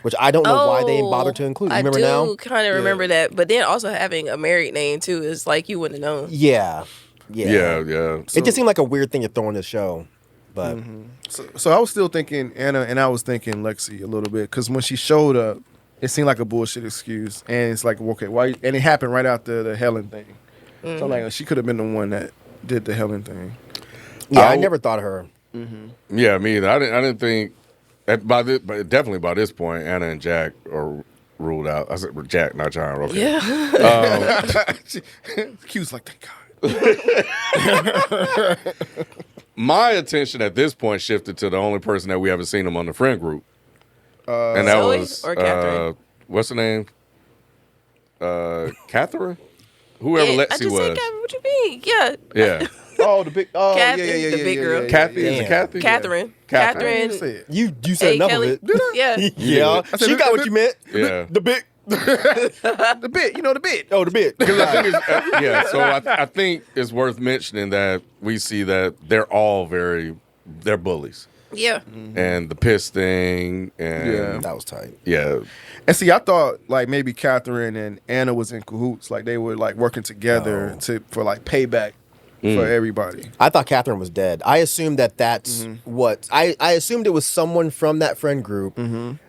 which I don't know why they didn't bother to include. You remember I now? do kind of remember that, but then also having a married name too is like you wouldn't have known. Yeah. yeah. It just seemed like a weird thing to throw in the show, but So I was still thinking Anna, and I was thinking Lexi a little bit because when she showed up, it seemed like a bullshit excuse, and it's like, okay, why? And it happened right after the Helen thing. So I'm like, she could have been the one that did the Helen thing. yeah, I I- never thought of her. Yeah, me either. I didn't think but definitely by this point, Anna and Jack are ruled out. I said Jack, not John. Okay. Yeah. Q's like, thank God. My attention at this point shifted to the only person that we haven't seen him on the friend group, and that Zoe was or Catherine? what's her name? Catherine. Whoever I Lexi just was. said, Catherine, what you mean? Yeah. Yeah, Oh, the big. Oh, Kathy, yeah, yeah, yeah, the yeah, big yeah, girl. yeah, yeah, Kathy. yeah. Is it Kathy? Catherine. Catherine. I didn't Catherine. say it. You said A. enough Kelly. of it. Yeah. Yeah, I said she the- got the- what you meant. Yeah. The bit. The bit. You know the bit. Oh, the bit. Because I think it's, yeah, so I think it's worth mentioning that we see that they're all they're bullies. Yeah. And the piss thing, and Yeah. That was tight. yeah. And see, I thought like maybe Catherine and Anna was in cahoots, like they were like working together for like payback for everybody. I thought Catherine was dead. I assumed that's what I assumed it was someone from that friend group.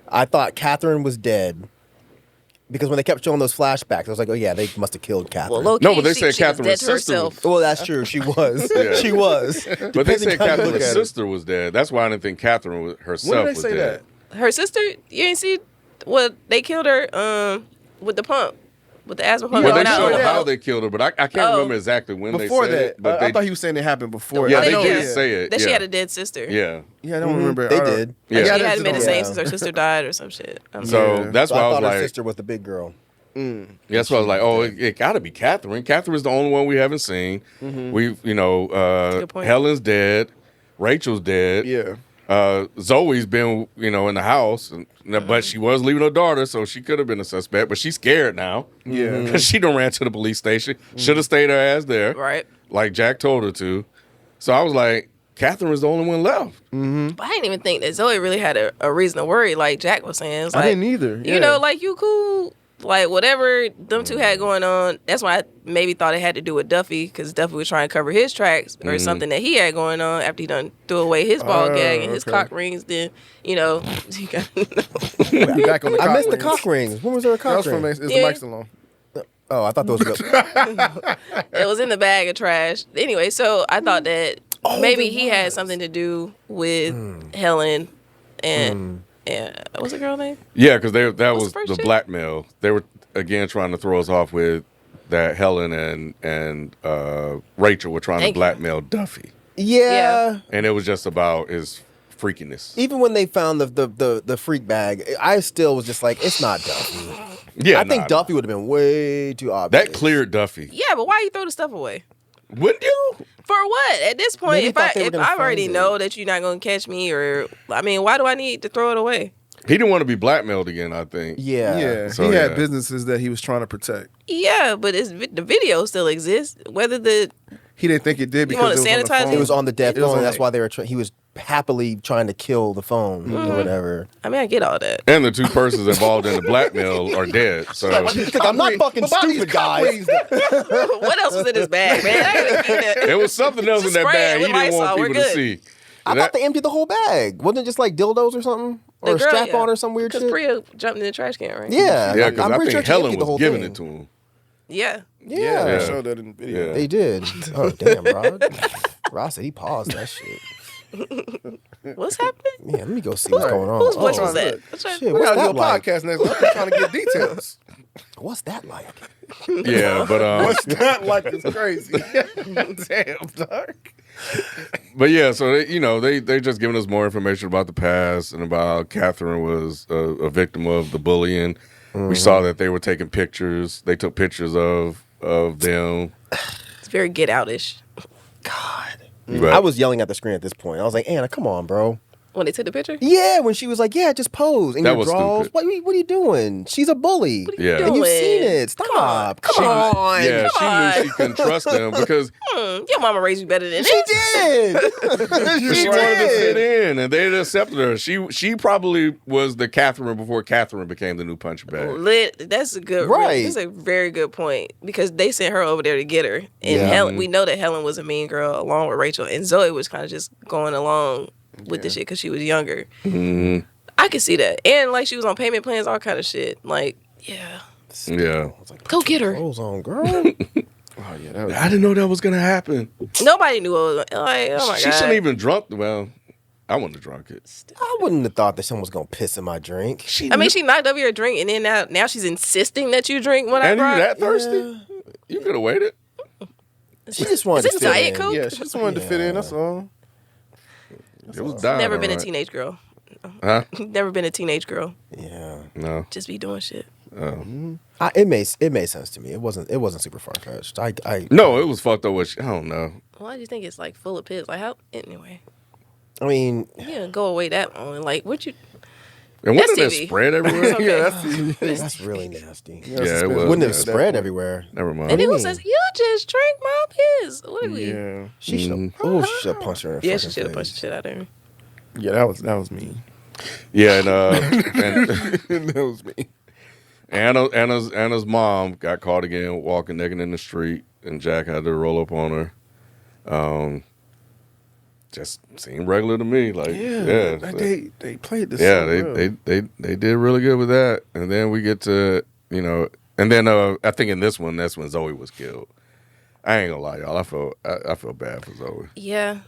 I thought Catherine was dead because when they kept showing those flashbacks, I was like, oh yeah, they must have killed Catherine. Well, low-key, No, but they she said was Catherine's dead to sister herself. well, that's true. She was. Yeah. She was. But they Depending said how you look Catherine's at it. sister was dead. That's why I didn't think Catherine herself When did they was say dead. that? Her sister, you ain't see what they killed her with the pump. with the asthma Well, pump. they No, showed no. how they killed her, but I can't Oh. remember exactly when Before they said that, it. But I thought he was saying it happened before. yeah, I they know, did yeah. say it. That yeah. she had a dead sister. Yeah. Yeah, I don't remember. They did. Yeah. She I had just been don't insane Yeah. since her sister died or some shit. So Yeah. that's So why I was thought her like, sister was the big girl. that's why I was like, oh, it got to be Catherine. Catherine is the only one we haven't seen. We've, Good point. Helen's dead, Rachel's dead. Yeah. Zoe's been, in the house, but she was leaving her daughter, so she could have been a suspect. But she's scared now. Yeah. Because she done ran to the police station. Should have stayed her ass there. Right. Like Jack told her to. So I was like, Catherine was the only one left. But I didn't even think that Zoe really had a reason to worry, like Jack was saying. It's I like, didn't either. Yeah. You know, like, you cool. Like, whatever them two had going on, that's why I maybe thought it had to do with Duffy, because Duffy was trying to cover his tracks or something that he had going on after he done threw away his ball gag and his okay. cock rings. Then, he got back on the I missed the rings. cock rings. When was there a That cock was from ring? it's Yeah. Mike Stallone. Oh, I thought those were. it was in the bag of trash. Anyway, so I thought that maybe he had something to do with Helen and what's the girl name? Yeah, because that What's was the first the chick? blackmail. They were, again, trying to throw us off with that Helen and Rachel were trying Thank to you. blackmail Duffy. Yeah. And it was just about his freakiness. Even when they found the freak bag, I still was just like, it's not Duffy. Yeah, I think Duffy would have been way too obvious. That cleared Duffy. Yeah, but why you throw the stuff away? Wouldn't you? For what? At this point, Maybe if thought they were if gonna I already find it. know that you're not gonna catch me, or I mean, why do I need to throw it away? He didn't want to be blackmailed again, I think. Yeah. Yeah. So, he had yeah. businesses that he was trying to protect. Yeah, but the video still exists. Whether He didn't think it did because wanna it was on the sanitize phone. It was on the death It was phone. on That's the- why they were. He was happily trying to kill the phone or whatever. I mean, I get all that. And the two persons involved in the blackmail are dead. So Because I'm not fucking stupid, guys. What else was in this bag, man? I ain't even seen there was something else in Just that spray bag it he with didn't want Lysol, we're people to good. see. I thought they emptied the whole bag. Wasn't it just like dildos or something, or a girl, strap yeah. on or some weird Because shit? Priya jumped in the trash can, right? Yeah, Yeah, because I'm I pretty think sure she Helen emptied the was whole giving thing. it to him. Yeah. Yeah, They Yeah. showed that in the video. Yeah. they did. Oh damn, Rod. Rod said he paused that shit. What's happening? Man, let me go see what's going on. Whose voice Oh, was that? look. What's that? Shit, We what's gotta do that a like? podcast next week. I'm trying to get details. What's that like? Yeah, but What's that like? It's crazy. Damn, dark. But yeah, so they just giving us more information about the past and about Catherine was a victim of the bullying. We saw that they were taking pictures. They took pictures of them. It's very get out-ish. Right. I was yelling at the screen at this point. I was like, Anna, come on, bro. When they took the picture? Yeah, when she was like, yeah, just pose in That your was drawers. stupid. What are you doing? She's a bully. What are you Yeah. doing? And you've seen it. Stop. Come on. Yeah, Come she on. knew she couldn't trust them because Your mama raised you better than She this. did. she wanted to fit in, and they accepted her. She probably was the Catherine before Catherine became the new punch bag. Lit. That's a good. Right. That's a very good point, because they sent her over there to get her, and Yeah. Helen. We know that Helen was a mean girl along with Rachel, and Zoe was kind of just going along with the shit because she was younger. Mm-hmm. I could see that, and like she was on payment plans, all kind of shit. Like, yeah, Yeah, go get her. Clothes on, girl. Oh yeah, that was. I didn't know that was gonna happen. Nobody knew. It was, like, oh my She god. shouldn't even drunk. Well, I wouldn't have drunk it. I wouldn't have thought that someone was going to piss in my drink. I mean, she knocked over your drink, and then now she's insisting that you drink what I And you brought. that thirsty? You could have waited. She just wanted Is to this fit Diet in. Coke? Yeah, she just wanted to fit in. That's all. It was dying. Never been a alright. teenage girl. Huh? Never been a teenage girl. Yeah. No. Just be doing shit. It made sense to me. It wasn't super far fetched. No, it was fucked up. I don't know. Why do you think it's like full of piss? Like how? Anyway, I mean, yeah, go away that long. Like what you? And That's wouldn't it TV. spread everywhere? Okay. that's really nasty. Yeah, it was. Wouldn't have yeah. spread everywhere. Never mind. And it do was you says you just drank my piss. What are we? Yeah, She should have. Oh, she should have punched her. In Yeah, the she fucking should have face. punched the shit out of her. yeah, that was me. Yeah, and That was me. Anna's mom got caught again walking naked in the street, and Jack had to roll up on her. Just seemed regular to me. Like yeah, Like, they played this. yeah, so well. they did really good with that. And then we get to and then I think in this one, that's when Zoe was killed. I ain't gonna lie, y'all. I feel bad for Zoe. Yeah,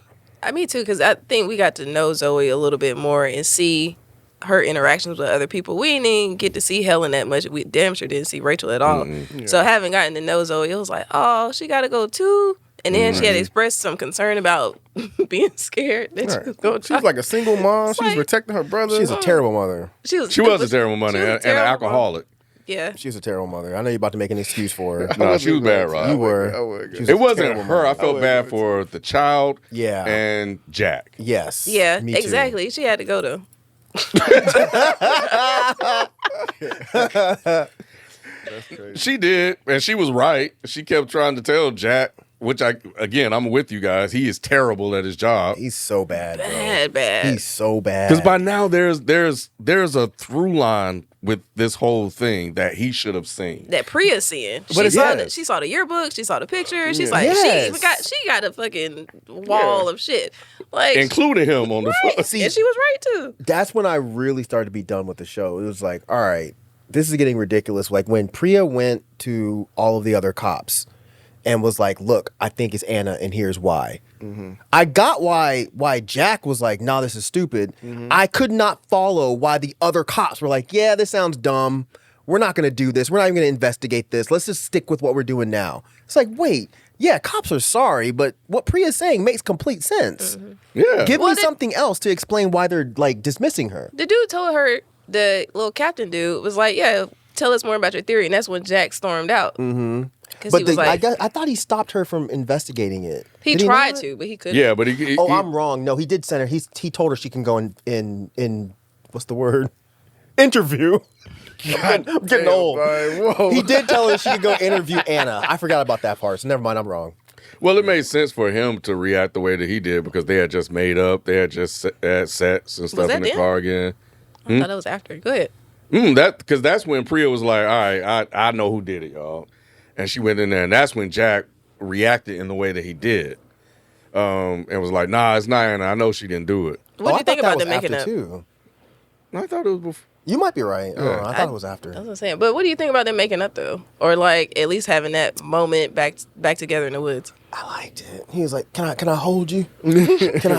me too. Because I think we got to know Zoe a little bit more and see her interactions with other people. We didn't even get to see Helen that much. We damn sure didn't see Rachel at all. So having gotten to know Zoe, it was like, oh, she got to go too. And then she had expressed some concern about being scared that she was going to She was like a single mom. She was like- protecting her brother. She's a terrible mother. She was a terrible mother and an alcoholic. Yeah. She's a terrible mother. I know you're about to make an excuse for her. No, she was bad, Rod. You were. Oh, She was It a wasn't terrible her. mother. I felt bad for the child Yeah. and Jack. Yes. Yeah, Me too. exactly. She had to go to. She did, and she was right. She kept trying to tell Jack, which I'm with you guys. He is terrible at his job. He's so bad, bro. Bad. He's so bad. Because by now there's a through line with this whole thing that he should have seen. That Priya seeing. But She saw the yearbook. She saw the picture. She's like, Yes. she got a fucking wall of shit. Like, Including him on the front. See, and she was right too. that's when I really started to be done with the show. It was like, all right, this is getting ridiculous. Like when Priya went to all of the other cops and was like, look, I think it's Anna and here's why. I got why Jack was like, nah, this is stupid. I could not follow why the other cops were like, yeah, this sounds dumb. We're not going to do this. We're not even going to investigate this. Let's just stick with what we're doing now. It's like, wait, yeah, cops are sorry, but what Priya's saying makes complete sense. Yeah. Give me something else to explain why they're like dismissing her. The dude told her, the little captain dude was like, yeah, tell us more about your theory. And that's when Jack stormed out. Because But he was like, I thought he stopped her from investigating it. he Did tried not? to, but he couldn't. Yeah, but he Oh, I'm wrong. No, he did send her. He told her she can go in what's the word? Interview. I'm getting old. Whoa. He did tell her she could go interview Anna. I forgot about that part. So never mind. I'm wrong. Well, it made sense for him to react the way that he did because they had just made up. They had just had sex and stuff that in the then? car again. I thought that was after. Go ahead. Because that's when Priya was like, all right, I know who did it, y'all. And she went in there, and that's when Jack reacted in the way that he did. And was like, nah, it's not Anna. I know she didn't do it. What do I you think thought about that them was making after, up? too. I thought it was before. You might be right. Oh, I thought it was after. That's what I'm saying. But what do you think about them making up though, or like at least having that moment back together in the woods? I liked it. He was like, "Can I hold you? Can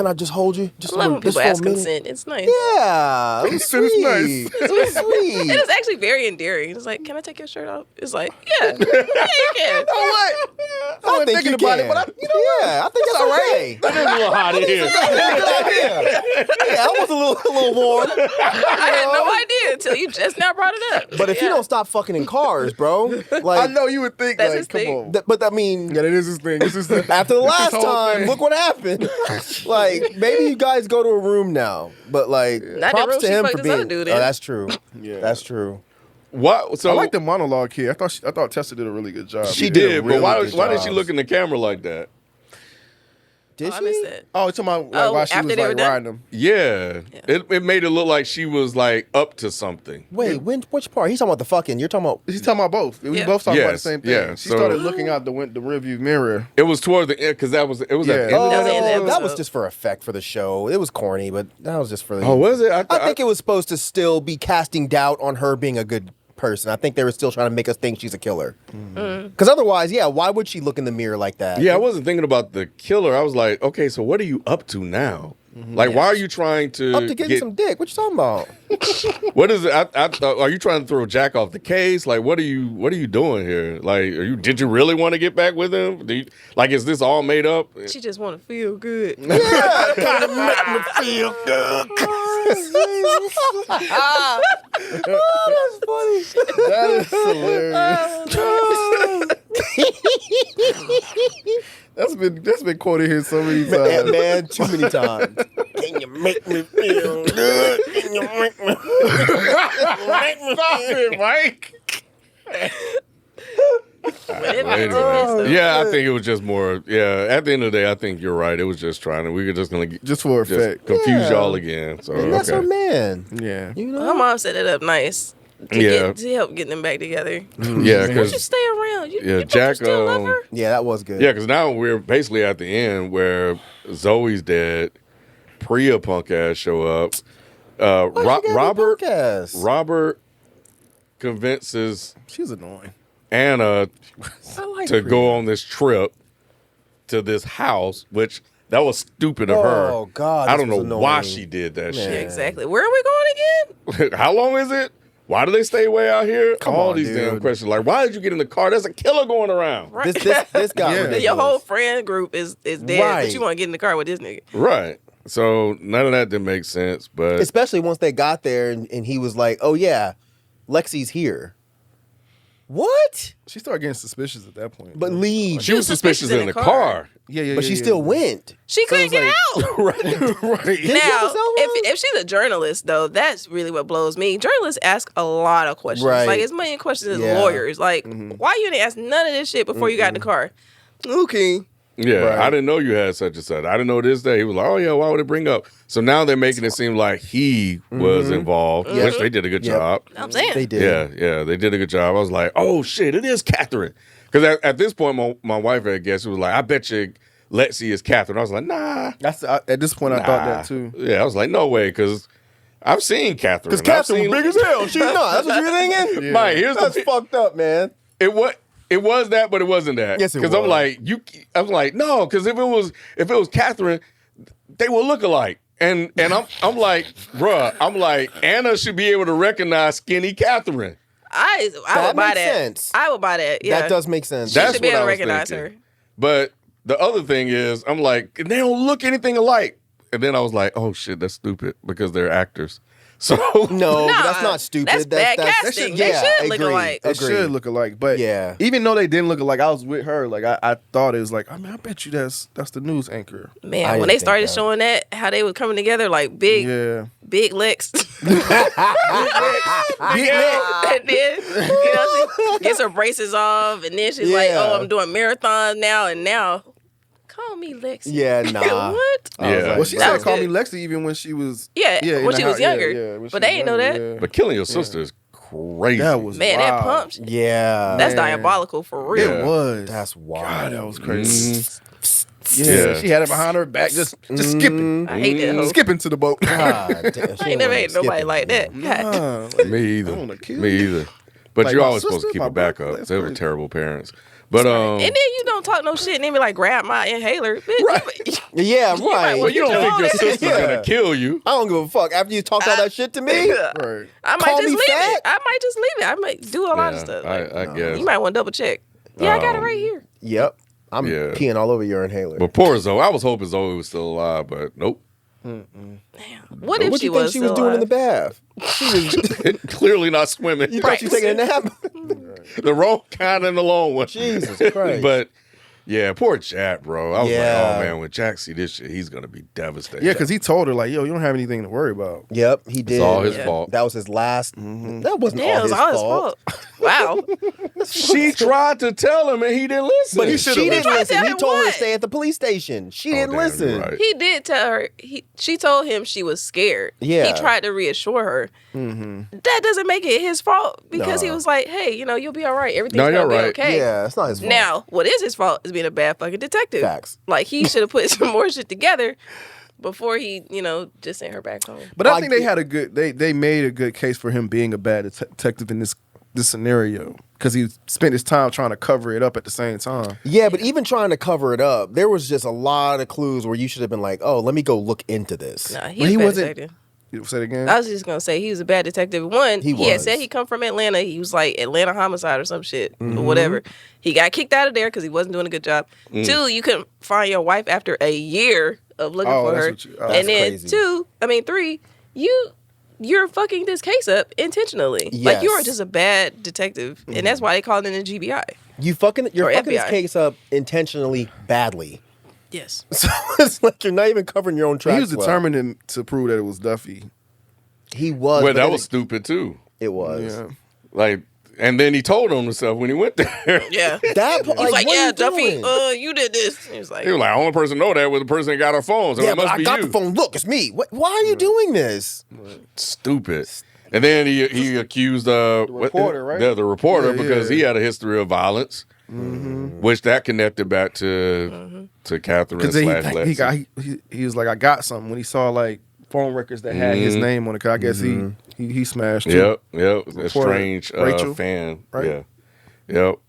I just hold you? Just I love when just people for a ask minute?" consent. It's nice. Yeah, it was said it's sweet. nice. It was sweet. It was actually very endearing. It's like, can I take your shirt off? It's like, yeah, you can. I wasn't think thinking you about can. it, but I think that's all right. It is a little hot in here. Yeah, I was a little warm. I had no idea until you just now brought it up. But if you don't stop fucking in cars, bro, I like, know you would think, That's like, his come thing. on. but I mean, Yeah, it is his thing. It's his thing. after the It's last his whole time, thing. look what happened. Like, maybe you guys go to a room now, but like, Not the props room to she him fucked for this other being. dude Oh, in. that's true. Yeah. That's true. What? So I like the monologue here. I thought Tessa did a really good job. she a did, but really why good did she job. look in the camera like that? Did Oh, I she? missed that. Oh, it's talking about like, Oh, while she after was they were like done? riding him. Yeah. It made it look like she was like up to something. Wait, which part? He's talking about the fucking. You're talking about. She's talking about both. We Yeah. both talking about the Yes, same thing. yeah, She so- started looking out the rearview mirror. It was toward the end because it was at the Yeah. end. Of That was the end of the that was episode. just for effect for the show. It was corny, but that was just for the. Oh, was it? I think it was supposed to still be casting doubt on her being a good person. I think they were still trying to make us think she's a killer. Because otherwise, yeah, why would she look in the mirror like that? Yeah, I wasn't thinking about the killer. I was like, okay, so what are you up to now? Like, why are you trying to Up to getting some dick. What you talking about? What is it? I thought, are you trying to throw Jack off the case? Like, what are you doing here? Like, did you really want to get back with him? Like, is this all made up? She just want to feel good. Yeah, kind of make me feel good. Oh, that's funny. That is hilarious. That's been quoted here so many times. Man, too many times. Can you make me feel good? Can you make me Stop it, Mike. But it made it miss, though. Yeah, I think it was just more. Yeah, at the end of the day, I think you're right. It was just trying to. We were just gonna Just for effect. confuse Yeah. y'all again. So And that's her okay. man. Yeah. You Her know? mom set it up nice Yeah. to help get them back together. Yeah, Why don't you because stay around? You Jack, still love her? Yeah, that was good. yeah, because now we're basically at the end where Zoe's dead. Priya punk ass show up. Why she gotta be Robert podcast? Robert convinces She's annoying. Anna I like to go on this trip to this house, which That was stupid of her. Oh, God, I this don't know was why annoying. she did that Yeah, shit. exactly. Where are we going again? How long is it? Why do they stay way out here? All on, these dude. damn questions. Like, why did you get in the car? There's a killer going around. Right. This guy. Yeah. ridiculous. Your whole friend group is dead, Right. but you want to get in the car with this nigga. Right. So none of that didn't make sense. But Especially once they got there and he was like, "Oh yeah, Lexi's here." What? She started getting suspicious at that point. But leave. she was suspicious in the car. yeah, But she still went. She couldn't it's get like- out. right. Did she have Now, a cell phone? if she's a journalist, though, that's really what blows me. Journalists ask a lot of questions, Right. like as many questions as Yeah. lawyers. Like, why you didn't ask none of this shit before you got in the car? Okay. Yeah, Right. I didn't know you had such and such. I didn't know this day. He was like, oh, yeah, why would it bring up? So now they're making it seem like he was involved, which they did a good Yep. job. I'm saying. They did. Yeah, they did a good job. I was like, oh, shit, it is Catherine. Because at this point, my wife had guessed. She was like, I bet you Lexi is Catherine. I was like, nah. That's at this point I thought that too. Yeah, I was like, no way, because I've seen Catherine. Because Catherine was big as hell. She not. That's what you were thinking? Yeah. Mike, here's That's the fucked up, man. It was that, but it wasn't that. Yes, it Because I'm was. like, I was like, no, because if it was Catherine, they would look alike. And I'm like, bruh, I'm like, Anna should be able to recognize skinny Catherine. I That would buy makes that. sense. I would buy that. Yeah. That does make sense. She That's should be what able I to was recognize thinking. her. But the other thing is, I'm like, they don't look anything alike. And then I was like, oh shit, that's stupid because they're actors. So No, Nah, but that's not stupid. That's bad casting. They should look agreed, alike. They agreed. should look alike, but Yeah. even though they didn't look alike, I was with her. Like I thought it was like, I mean, I bet you that's the news anchor. Man, I when didn't they think started that. showing that, how they were coming together like big Lex. And then, she gets her braces off, and then she's like, Yeah. "Oh, I'm doing marathons now, and now call me Lexi." Yeah, nah. What? Yeah. Well, she That said was call me good. Lexi even when she was Yeah, when she was younger. when she But they was ain't know younger, that. yeah. but killing your sister is crazy. That was Man, that wild. pump, Yeah. that's Man. diabolical for real. Yeah. It was. That's wild. God, that was crazy. Mhm. Yeah, she had it behind her back, just skipping, I hate that hoe. skipping to the boat. God, damn, I ain't never hated nobody like that. God. Nah, like, Me either. I wanna kill Me you. either. But Like you're my always supposed to sister, keep my a backup. brother, that's They were crazy. terrible parents. But And then you don't talk no shit and then be like, grab my inhaler. Bitch, Yeah, might right. wanna well, you don't Get think your your own sister's ass. gonna kill you. I don't give a fuck. After you talked all that shit to me, Right. I might Call just me leave fat? it. I might just leave it. I might do a lot of stuff. Like, I guess. you might want to double check. Yeah, I got it right here. yep. I'm Yeah. peeing all over your inhaler. But poor Zoe, I was hoping Zoe was still alive, but nope. What if what she do you think was she was still doing in the alive? bath? She was. Clearly not swimming. You thought she was taking a nap? The wrong kind and the long one. Jesus Christ. But yeah, poor Jack, bro. I was Yeah. like, oh man, when Jack see this shit, he's gonna be devastated. Yeah, because he told her like, "Yo, you don't have anything to worry about." Yep, he did. it's all his Yeah. fault. That was his last. That wasn't Damn, it all was his all his fault. fault. Wow. She tried to tell him and he didn't listen. But He she should've didn't listened. listen. Tell He him told her to what? stay at the police station. She didn't damn, you're listen. right. He did tell her. She told him she was scared. Yeah. He tried to reassure her. That doesn't make it his fault because he Nah. was like, "Hey, you'll be all right. Everything's No, gonna you're be right. okay." Yeah, it's not his fault. Now, what is his fault is being a bad fucking detective. Facts. Like he should have put some more shit together before he, just sent her back home. But I Like, think they had a good. They made a good case for him being a bad detective in this scenario because he spent his time trying to cover it up at the same time. Yeah, but even trying to cover it up, there was just a lot of clues where you should have been like, "Oh, let me go look into this." Nah, But he was he a bad wasn't- detective. You say it again. I was just gonna say he was a bad detective. One, He he had was. said he come from Atlanta. He was like Atlanta homicide or some shit or whatever. He got kicked out of there because he wasn't doing a good job. Two, you couldn't find your wife after a year of looking Oh, for that's her. what you- That's and then crazy. three, you're fucking this case up intentionally. Like you are Yes. just a bad detective, and that's why they called it a GBI. You're Or fucking this FBI. case up intentionally badly. Yes. So it's like you're not even covering your own tracks. he was well. determined to prove that it was Duffy. He was. Well, but that then was stupid too. It was. Yeah. Like, and then he told on himself when he went there. Yeah. That He's like, like, what are yeah, you Duffy, doing? you did this. He was like, He was like, the only person know that was the person that got her phone, so Yeah, it but must I be got you. the phone. Look, it's me. Why are you doing this? Stupid. And then he accused the reporter, right? The reporter Yeah, because yeah. he had a history of violence, which that connected back to Catherine Because slash then Lexi. he was like, I got something when he saw like phone records that had his name on it. Cause I guess he smashed. too. Yep. A Reporter, strange Rachel, fan. right? Yeah. Yep.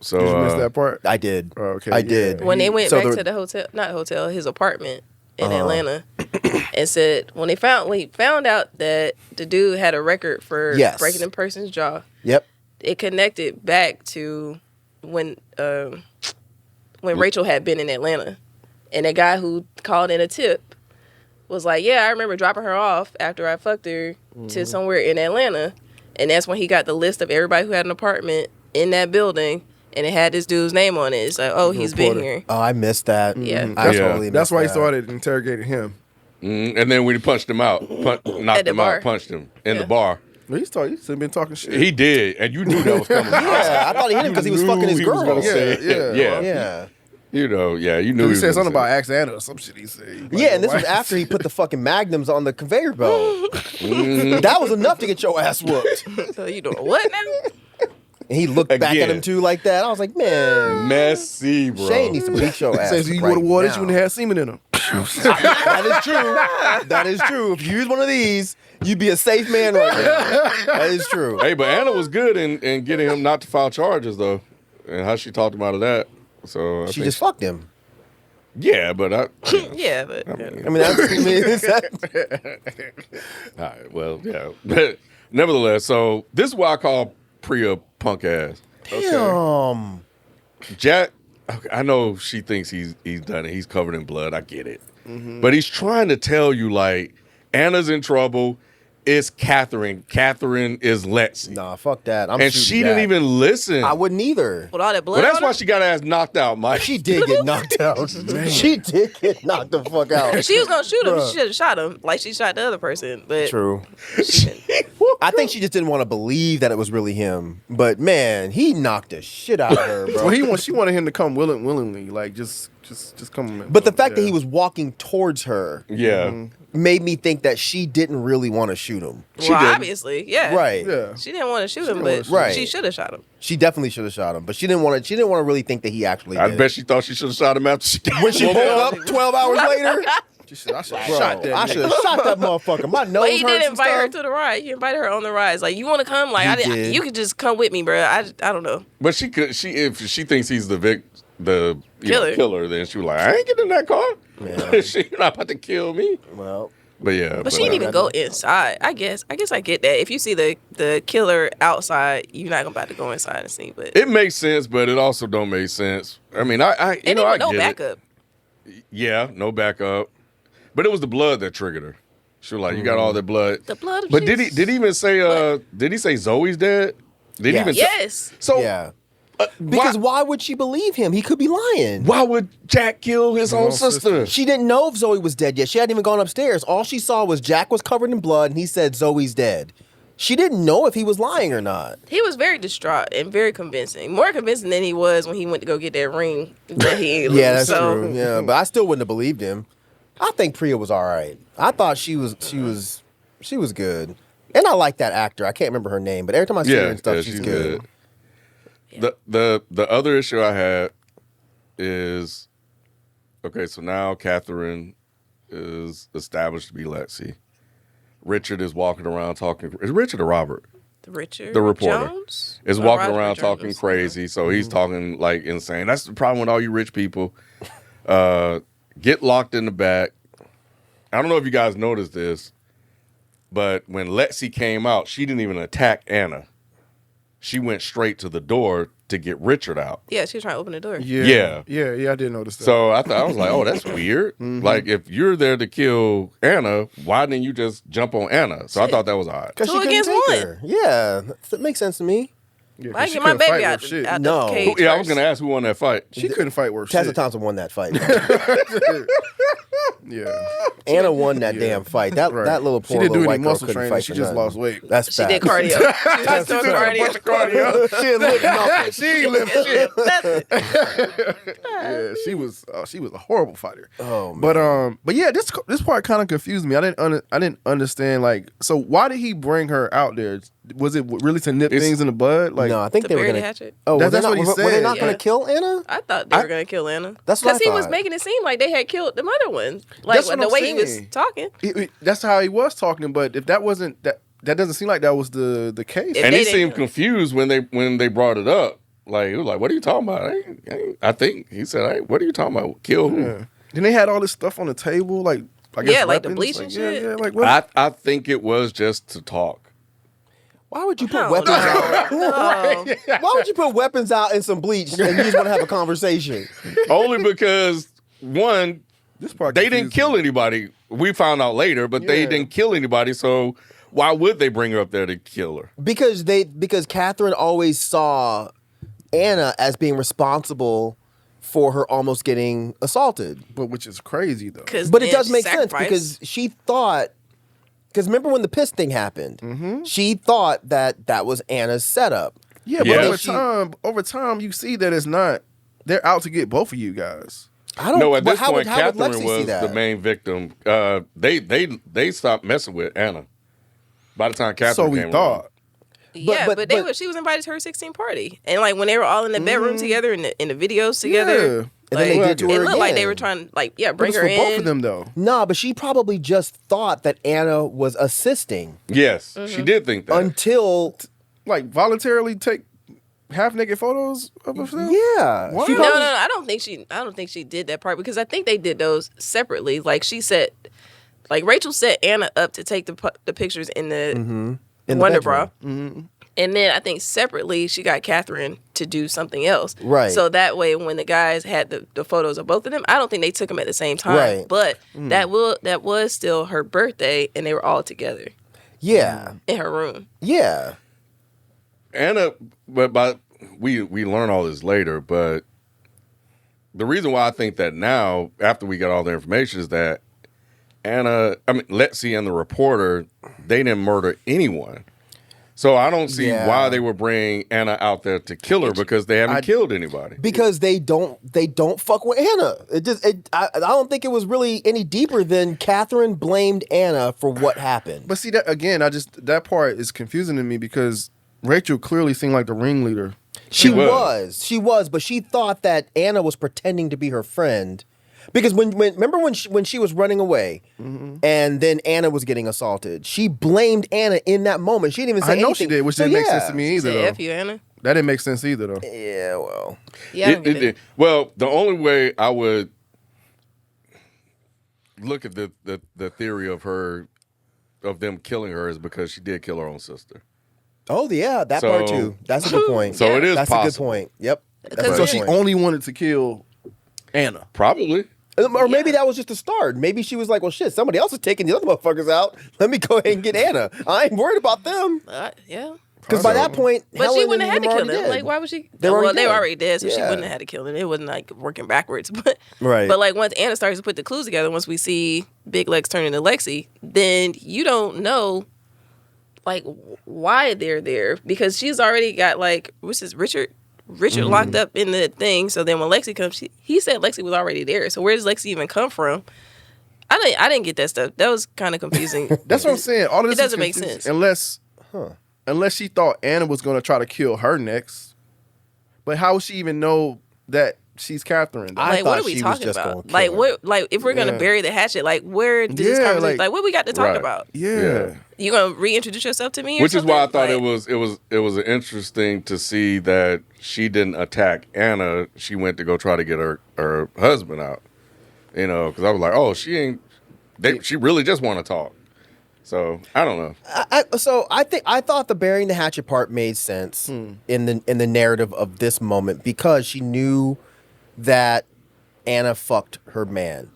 So Did you miss that part? I did. Oh, okay, I yeah. did. When they went So back there- to the hotel, not hotel, his apartment in Atlanta, and said when he found out that the dude had a record for Yes. breaking a person's jaw, Yep. it connected back to when Rachel had been in Atlanta, and a guy who called in a tip was like, "Yeah, I remember dropping her off after I fucked her to somewhere in Atlanta," and that's when he got the list of everybody who had an apartment in that building, and it had this dude's name on it. It's like, oh, he's been reporter. here. Oh, I missed that. Yeah. I Yeah. totally That's missed why he that. started interrogating him. and then when he punched him out, knocked At the him bar. out, punched him in the Yeah. bar. Well, he's been talking shit. He did, and you knew that was coming. Yeah, I thought he hit him because he was fucking his He was girl. gonna say it. Yeah. Yeah. You know, you knew he was said gonna something say about it. Axe Anna or some shit. He said. Yeah, and this was after he put the fucking magnums on the conveyor belt. That was enough to get your ass whooped. So you doing what now? And he looked back at Again. him too like that. I was like, man, Messy, bro. Shane needs to beat your ass. Says you right would have wore this, now. you wouldn't have had semen in him. That is true. That is true. If you use one of these, you'd be a safe man right now. That is true. Hey, but Anna was good in getting him not to file charges, though, and how she talked him out of that. So I She think- just fucked him. yeah, but Yeah, but I mean, that's, all right, well, yeah, but nevertheless, so this is why I call Priya punk ass. damn. Jack, okay, I know she thinks he's done it. He's covered in blood. I get it, but he's trying to tell you like Anna's in trouble. It's Catherine. Catherine is Lexi, Nah, fuck that. I'm and shooting she didn't Jack. even listen. I wouldn't either. with all that blood. Well, that's on why her, she got her ass knocked out, Mike. She did get knocked out. She did get knocked the fuck out. if she was gonna shoot him, Bruh. she should have shot him like she shot the other person. But True. she didn't. I think she just didn't want to believe that it was really him. But man, he knocked the shit out of her, bro. Well, she wanted him to come willingly, like just come. But the fact that he was walking towards her Yeah. made me think that she didn't really want to shoot him. Well, didn't. obviously, yeah. Right. Yeah. She didn't want to shoot him, didn't but wanna shoot him. she should have shot him. She definitely should have shot him, but she didn't want to. She didn't want to really think that he actually I did. bet it. she thought she should have shot him after she When she woke up 12 hours later, I should have bro, shot that. I should have shot that motherfucker. My nose But he hurts did and invite her stuff. to the ride. He invited her on the rides. Like, you want to come? Like, He did. you could just come with me, bro. I don't know. But she could. If she thinks he's the Killer. killer, then she was like, I ain't getting in that car. Yeah. She not about to kill me. Well, But yeah. But she didn't even go inside. I guess I get that. If you see the killer outside, you're not about to go inside and see. But It makes sense, but it also don't make sense. I mean, I and there I was no get backup. it. Yeah, no backup. But it was the blood that triggered her. She was like, "You got all that blood." The blood of But did he Jesus. did he even say? Did he say Zoe's dead? Did Yeah. he even? Yes. So yeah. Because why would she believe him? He could be lying. why would Jack kill his own own sister? She didn't know if Zoe was dead yet. She hadn't even gone upstairs. All she saw was Jack was covered in blood and he said Zoe's dead. She didn't know if he was lying or not. He was very distraught and very convincing. More convincing than he was when he went to go get that ring that he ain't Yeah, lose. that's So, true. Yeah, but I still wouldn't have believed him. I think Priya was all right. I thought she was good. And I like that actor. I can't remember her name, but every time I see her and stuff, she's good. The other issue I had is okay. So now Catherine is established to be Lexi. Richard is walking around talking. Is Richard or Robert? Richard The reporter Jones is Or walking Roger around Jones. talking crazy. So he's talking like insane. That's the problem with all you rich people. Get locked in the back. I don't know if you guys noticed this, but when Lexi came out, she didn't even attack Anna. She went straight to the door to get Richard out. Yeah, she was trying to open the door. Yeah. Yeah, I did notice that. So I was like, oh, that's weird. Like, if you're there to kill Anna, why didn't you just jump on Anna? So I thought that was odd. Because Two she couldn't against take one. her. Yeah, that makes sense to me. Yeah, 'cause I she get my couldn't fight baby worth out, shit. out No. the cage. Yeah, I was first. going to ask who won that fight. She couldn't fight worth Tessa shit. Thompson won that fight. Yeah. Anna won that damn fight. That Right. that little She poor didn't do little any white girl muscle couldn't training. fight She for just nothing. lost weight. That's She did fact. cardio. She was doing cardio. She didn't lift nothing. She ain't lift shit. Nothing. Yeah, she was a horrible fighter. Oh, man. But yeah, this part kind of confused me. I didn't understand, like, so why did he bring her out there? Was it really to nip It's- things in the bud? Like, No, I think To they were bury the gonna. hatchet. Oh, That's what he were they said. not gonna Yeah. kill Anna? I thought they were gonna kill Anna. That's what I Because he was thought. making it seem like they had killed the other one. Like That's what the I'm way he was saying. talking. that's how he was talking. But if that wasn't that doesn't seem like that was the case. If And they he didn't seemed know. confused when they brought it up. Like, he was like, what are you talking about? I think he said, hey, what are you talking about? Kill who? Yeah. Then they had all this stuff on the table, like I guess Yeah, like the weapons. bleach like, and yeah, shit. Yeah, like what? I think it was just to talk. Why would you put I don't weapons out? know. Why would you put weapons out and some bleach and you just want to have a conversation? Only because, one, This part they didn't confused kill me. anybody. We found out later, but they Yeah. didn't kill anybody. So why would they bring her up there to kill her? Because Catherine always saw Anna as being responsible for her almost getting assaulted. But which is crazy though. But it does make sense because she thought. Because remember when the piss thing happened? She thought that was Anna's setup. Yeah, but Yeah. over time, you see that it's not. They're out to get both of you guys. I don't. No, at but this how point, would Lexi Catherine see was that? the main victim. They stopped messing with Anna by the time Catherine So we came thought. Yeah, but- but but- she was invited to her 16th party, and like when they were all in the bedroom together in the videos together, Yeah. And then like, they did to it her looked like they again. were trying to But bring it's her for both in. of them though. Nah, but she probably just thought that Anna was assisting Yes, she did think that. until. Like voluntarily take half naked photos of herself. Yeah. What? She No, probably- I don't think she did that part because I think they did those separately. Like she said, like Rachel set Anna up to take the pictures in the In the Wonder bedroom. Bra. And then I think separately she got Catherine to do something else. Right. So that way when the guys had the photos of both of them, I don't think they took them at the same time. Right. But that was still her birthday and they were all together Yeah. in her room. Yeah. Anna, but we learn all this later. But the reason why I think that now, after we got all the information, is that Lexi and the reporter, they didn't murder anyone. So I don't see Yeah. why they would bring Anna out there to kill her because they haven't killed anybody. Because they don't fuck with Anna. I don't think it was really any deeper than Catherine blamed Anna for what happened. But see that again, that part is confusing to me because Rachel clearly seemed like the ringleader. She was. was, but she thought that Anna was pretending to be her friend. Because remember when she was running away and then Anna was getting assaulted, she blamed Anna in that moment. She didn't even say anything. I know she did, which didn't make sense to me either. Say Though F you, Anna. that didn't make sense either though. Yeah, well. Yeah, I don't get it. Well, the only way I would look at the theory of them killing her is because she did kill her own sister. Oh yeah, that So- part too. That's a good point. So it is That's possible. a good point. Yep. That's a Because good So she point. only wanted to kill Anna. Probably. Or maybe that was just the start. Maybe she was like, well, shit, somebody else is taking the other motherfuckers out. Let me go ahead and get Anna. I ain't worried about them. Yeah. Because by that point, But Helen she wouldn't and have had to them kill already them. dead. Like, why would she? They were already They were dead. already dead, so she Yeah. wouldn't have had to kill them. It wasn't like working backwards. But Right. But like once Anna starts to put the clues together, once we see Big Lex turn into Lexi, then you don't know like why they're there because she's already got like what's this Richard locked up in the thing. So then when Lexi comes, he said Lexi was already there. So where does Lexi even come from? I didn't get that stuff. That was kind of confusing. That's what I'm saying. All of this It doesn't is make confusing. sense. Unless she thought Anna was going to try to kill her next. But how would she even know that she's Catherine? I Like, what thought are we she was talking just about? gonna kill Like, her. what? Like, if we're gonna Yeah. bury the hatchet, like, where did this Yeah, conversation? like- Like, what we got to talk Right. about? Yeah. You gonna reintroduce yourself to me? Or Which is why I something? thought Like, it was interesting to see that she didn't attack Anna. She went to go try to get her husband out. You know, because I was like, oh, she ain't. She really just want to talk. So I don't know. I thought the burying the hatchet part made sense in the narrative of this moment because she knew that Anna fucked her man.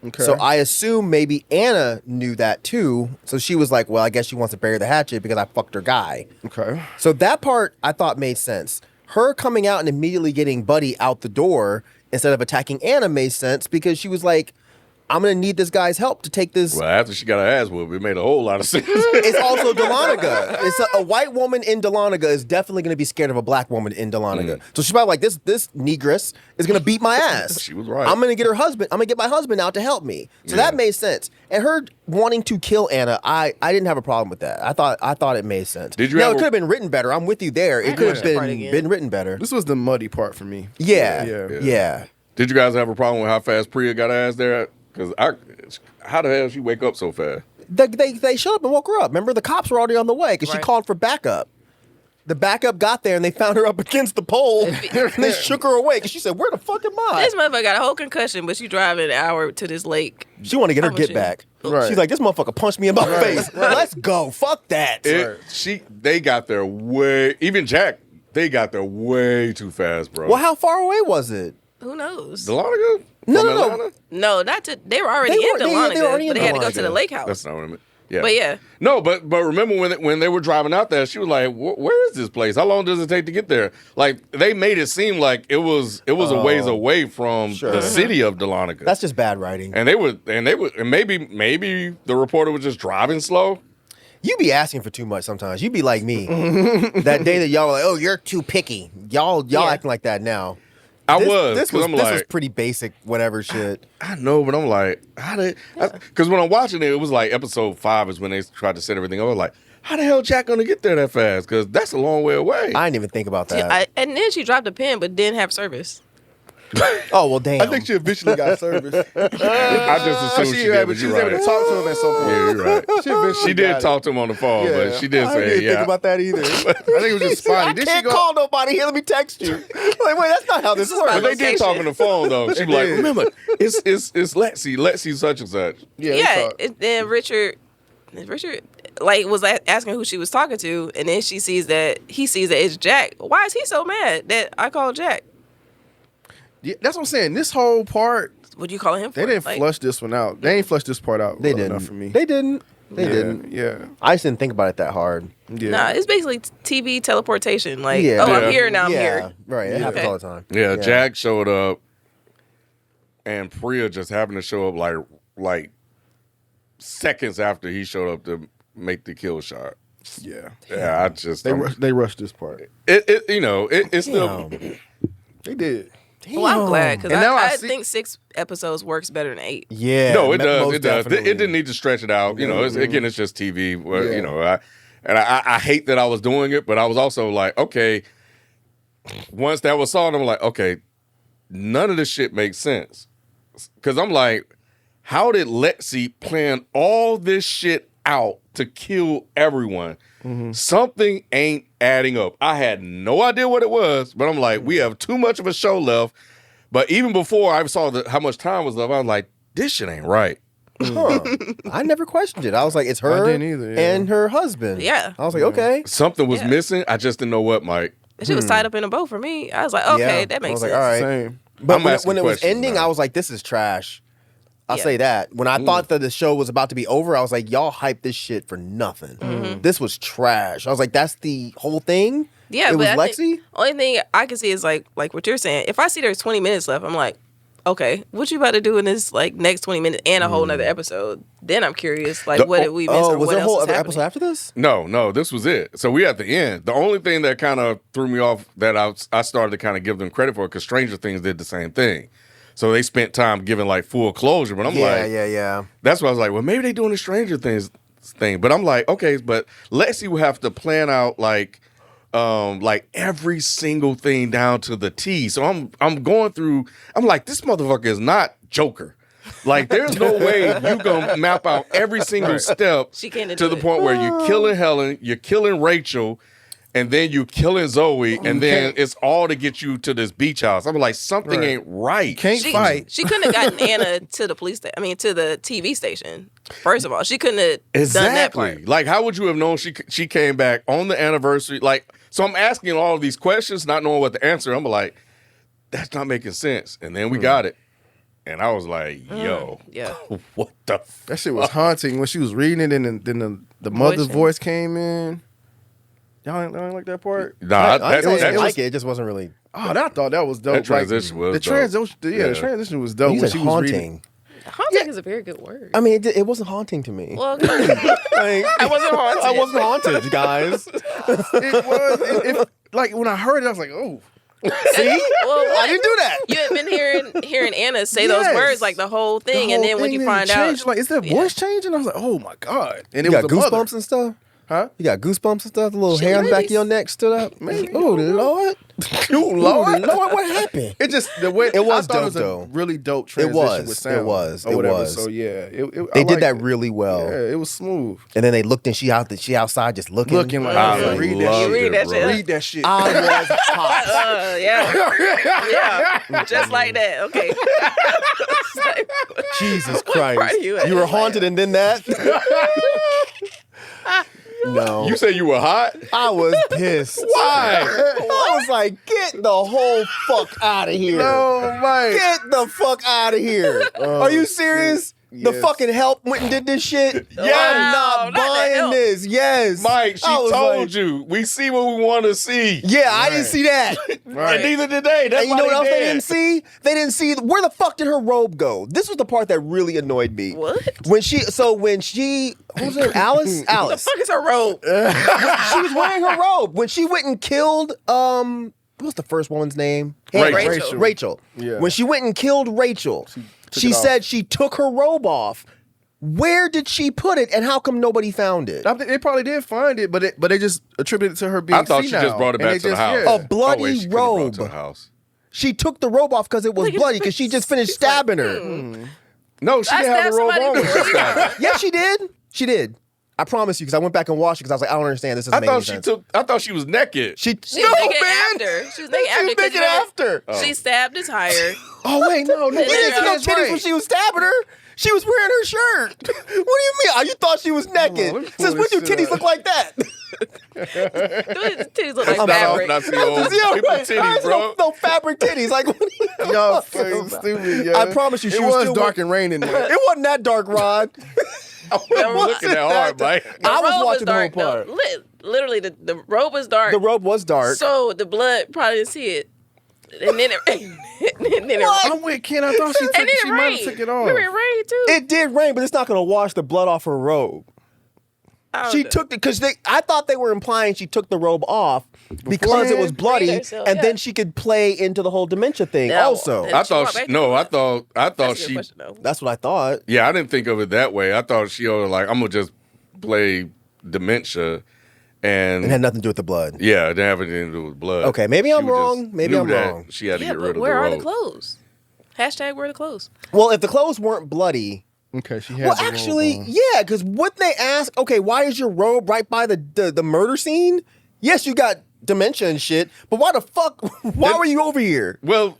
Okay. So I assume maybe Anna knew that too. So she was like, well, I guess she wants to bury the hatchet because I fucked her guy. Okay. So that part I thought made sense. Her coming out and immediately getting Buddy out the door instead of attacking Anna made sense because she was like, I'm going to need this guy's help to take this. Well, after she got her ass whooped, it made a whole lot of sense. It's also Dahlonega. It's a white woman in Dahlonega is definitely going to be scared of a black woman in Dahlonega. So she's probably like, this negress is going to beat my ass. She was right. I'm going to get her husband. I'm going to get my husband out to help me. So that made sense. And her wanting to kill Anna, I didn't have a problem with that. I thought it made sense. Did you now, have it a- could have been written better. I'm with you there. It could have watch that part again. been written better. This was the muddy part for me. Yeah. Did you guys have a problem with how fast Priya got her ass there? Because how the hell she wake up so fast? They showed up and woke her up. Remember, the cops were already on the way because she Right. called for backup. the backup got there and they found her up against the pole and they shook her awake. And she said, "Where the fuck am I?" This motherfucker got a whole concussion, but you driving an hour to this lake. She want to get her How get much back. Right. She's like, "This motherfucker punched me in my face. Let's go. Fuck that." They got there way. Even Jack, they got there way too fast, bro. Well, how far away was it? Who knows? Dahlonega? No, From no, no. Atlanta? No, not to. They were already They in were- they- Dahlonega, they were already in but they had to go to Dahlonega. the lake house. That's not what I meant. Yeah. But yeah, No, but remember when they were driving out there, she was like, "Where is this place? How long does it take to get there?" Like they made it seem like it was a ways away from the city of Dahlonega. That's just bad writing. and maybe the reporter was just driving slow. You be asking for too much sometimes. You be like me. That day that y'all were like, "Oh, you're too picky." Y'all acting like that now. This was pretty basic, whatever shit. I know, but I'm like, because when I'm watching it, it was like episode 5 is when they tried to set everything up. I was like, how the hell Jack gonna get there that fast? Because that's a long way away. I didn't even think about that. and then she dropped a pin, but didn't have service. Oh, well, damn. I think she eventually got service. I just assumed she did, but she you're was able to right. talk to him at some point. Yeah, you're right. She eventually She did got talk to him on the phone, Yeah. but she did I say, didn't yeah. think about that either. I think it was just spotty. I Did she can't go? call nobody. Here, let me text you. Like, wait, that's not how this works. But they did location. talk on the phone though. She was like, did. remember, it's Lexi such and such. Yeah, they Yeah, talked. then Richard like was asking who she was talking to, and then he sees that it's Jack. Why is he so mad that I called Jack? Yeah, that's what I'm saying. This whole part, What do you call him for? they didn't Like, flush this one out. They ain't flushed this part out. They well didn't. enough for me. They didn't. They Yeah, didn't. Yeah. I just didn't think about it that hard. Yeah. Nah, it's basically TV teleportation. Like, Yeah. oh, Yeah. I'm here now. I'm yeah, here. right. It happens Okay. all the time. Yeah, Jack showed up, and Priya just happened to show up like seconds after he showed up to make the kill shot. Yeah. Yeah, I just They rushed this part. it's still. Damn. They did. Well, I'm glad because And now I I see- think 6 episodes works better than 8. Yeah. No, it most does. It does. definitely. It didn't need to stretch it out. You know, again, it's just TV. Well, Yeah. You know, I hate that I was doing it, but I was also like, okay. Once that was solved, I'm like, okay, none of this shit makes sense. Because I'm like, how did Lexi plan all this shit out to kill everyone? Something ain't adding up. I had no idea what it was, but I'm like, we have too much of a show left. But even before I saw how much time was left, I was like, this shit ain't right. Huh. I never questioned it. I was like, it's her didn't either, yeah. and her husband. Yeah. I was like, okay. Something was Yeah. missing. I just didn't know what, Mike. She was tied up in a boat for me. I was like, okay, Yeah. that I makes was like, sense. all right. Same. But I'm when asking it was questions ending, now. I was like, this is trash. I'll Yeah. say that. When I thought that the show was about to be over, I was like, y'all hyped this shit for nothing. This was trash. I was like, that's the whole thing? Yeah, it was but I Lexi? think only thing I can see is like what you're saying. If I see there's 20 minutes left, I'm like, okay, what you about to do in this like next 20 minutes and a whole nother episode? Then I'm curious, like, what did we miss or was what there a else whole is other happening? episode after this? No, this was it. So we at the end. The only thing that kind of threw me off that I started to kind of give them credit for, because Stranger Things did the same thing. So they spent time giving like full closure. But I'm like, Yeah. that's why I was like, well, maybe they doing the Stranger Things thing. But I'm like, okay, but Lexi will have to plan out like every single thing down to the T. So I'm going through. I'm like, this motherfucker is not Joker. Like, there's no way you gonna map out every single step She can't to do the it. point where you're killing Helen, you're killing Rachel, and then you killing Zoe, and then it's all to get you to this beach house. I'm like, something Right. ain't right. Can't fight. She couldn't have gotten Anna to the to the TV station. First of all, she couldn't have done that Exactly. part. Like, how would you have known she came back on the anniversary? Like, so I'm asking all of these questions, not knowing what the answer. I'm like, that's not making sense. And then we got it, and I was like, yo, Yeah. what the? That shit was haunting when she was reading it, and then the mother's Voice voice came in. Y'all ain't like that part? Nah, I that, didn't that, like it. It just wasn't really. Oh, I thought that was dope. That transition was the dope. transition. Yeah, Yeah. the transition was dope. You when said she was reading. haunting. Haunting is a very good word. I mean, it wasn't haunting to me. Well, Like, I wasn't haunted. I wasn't haunted, guys. It was like when I heard it, I was like, oh, See? well, I didn't do that. You had been hearing Anna say those Yes. words like the whole thing, the and whole then when thing you didn't find change. out, like, is their Yeah. voice changing? I was like, oh my god! And You it got was the goosebumps mother. and stuff? Huh? You got goosebumps and stuff? The little hair on the back of your neck stood up? Maybe. Oh, Lord. Lord, what happened? It just the way It was I thought it was dope, a though. really dope It transition was. with sound. It was. Or It whatever. was. So yeah, They did that really well. Yeah, it was smooth. And then they looked and she outside just looking. Looking like I read loved that shit. read that bro. shit. Read that shit. I was hot. Yeah, just like that. Okay. Jesus What part Christ. are you at? You were haunted and then that? No. You say you were hot? I was pissed. Why? I was like, get the whole fuck out of here. No, Mike. Get the fuck out of here. Are you serious? The Yes. fucking help went and did this shit? Yeah. I'm Wow, not not the buying help. this. Yes. Mike, she I was told like, you. We see what we want to see. Yeah, I didn't Right. see that. Right. And neither did they. That's And you why know what else they dead. didn't see? They didn't see where the fuck did her robe go? This was the part that really annoyed me. What? When she what was her name? Alice? Alice. Fuck is her robe? She was wearing her robe. When she went and killed what was the first woman's name? Rachel. Rachel. Yeah. When she went and killed Rachel, she it off. said she took her robe off. Where did she put it, and how come nobody found it? I think they probably did find it, but they just attributed it to her being I thought she senile. just brought it And back they to the just- house. yeah. A bloody Oh, wait, she could've brought it robe. to the house. She took the robe off because it was Look at bloody, his because she face. just finished She's like, stabbing her. No, she I didn't have stabbed the robe somebody on when she before. stabbed her. Yeah, she did. She did. I promise you, because I went back and watched it because I was like, I don't understand. This doesn't I make any thought sense. I thought she was naked. She She was naked after. She was naked after. 'cause naked you remember, after. She stabbed his tire. Oh wait, no, And you then didn't see no that's titties right. when she was stabbing her. She was wearing her shirt. What do you mean? Oh, you thought she was naked? let me pull Since when this do shit titties up. look like that? His titties look like Not fabric. not the old Yeah, people right. titties, There's bro. no fabric titties. Like, what are you Y'all talking fucking about? stupid, yo. I promise you, she it was was still dark and raining there. It wasn't that dark, Rod. I wasn't looking that hard, Mike. The I was robe watching the whole dark, though. part. Literally, the robe was dark. The robe was dark. So the blood probably didn't see it. And then it, I'm with Ken. I thought she and then it might rained. have took it off. Remember, it rained too. It did rain, but it's not going to wash the blood off her robe. I don't She know. took the because I thought they were implying she took the robe off because it was bloody, Freed herself, and yeah. then she could play into the whole dementia thing. No, also, and I she thought walked back to no, the I left. thought That's a good she question, though. that's what I thought. Yeah, I didn't think of it that way. I thought she was like, I'm gonna just play dementia, and It had nothing to do with the blood. yeah, it didn't have anything to do with blood. Okay, maybe She I'm was wrong. just Maybe knew I'm that wrong. She had to Yeah, get but rid of where the are robe. the clothes? Hashtag where are the clothes? Well, if the clothes weren't bloody, Okay, she had well, the robe actually, on. yeah, because wouldn't they ask? Okay, why is your robe right by the murder scene? Yes, you got dementia and shit, but why the fuck? Why were you over here? Well,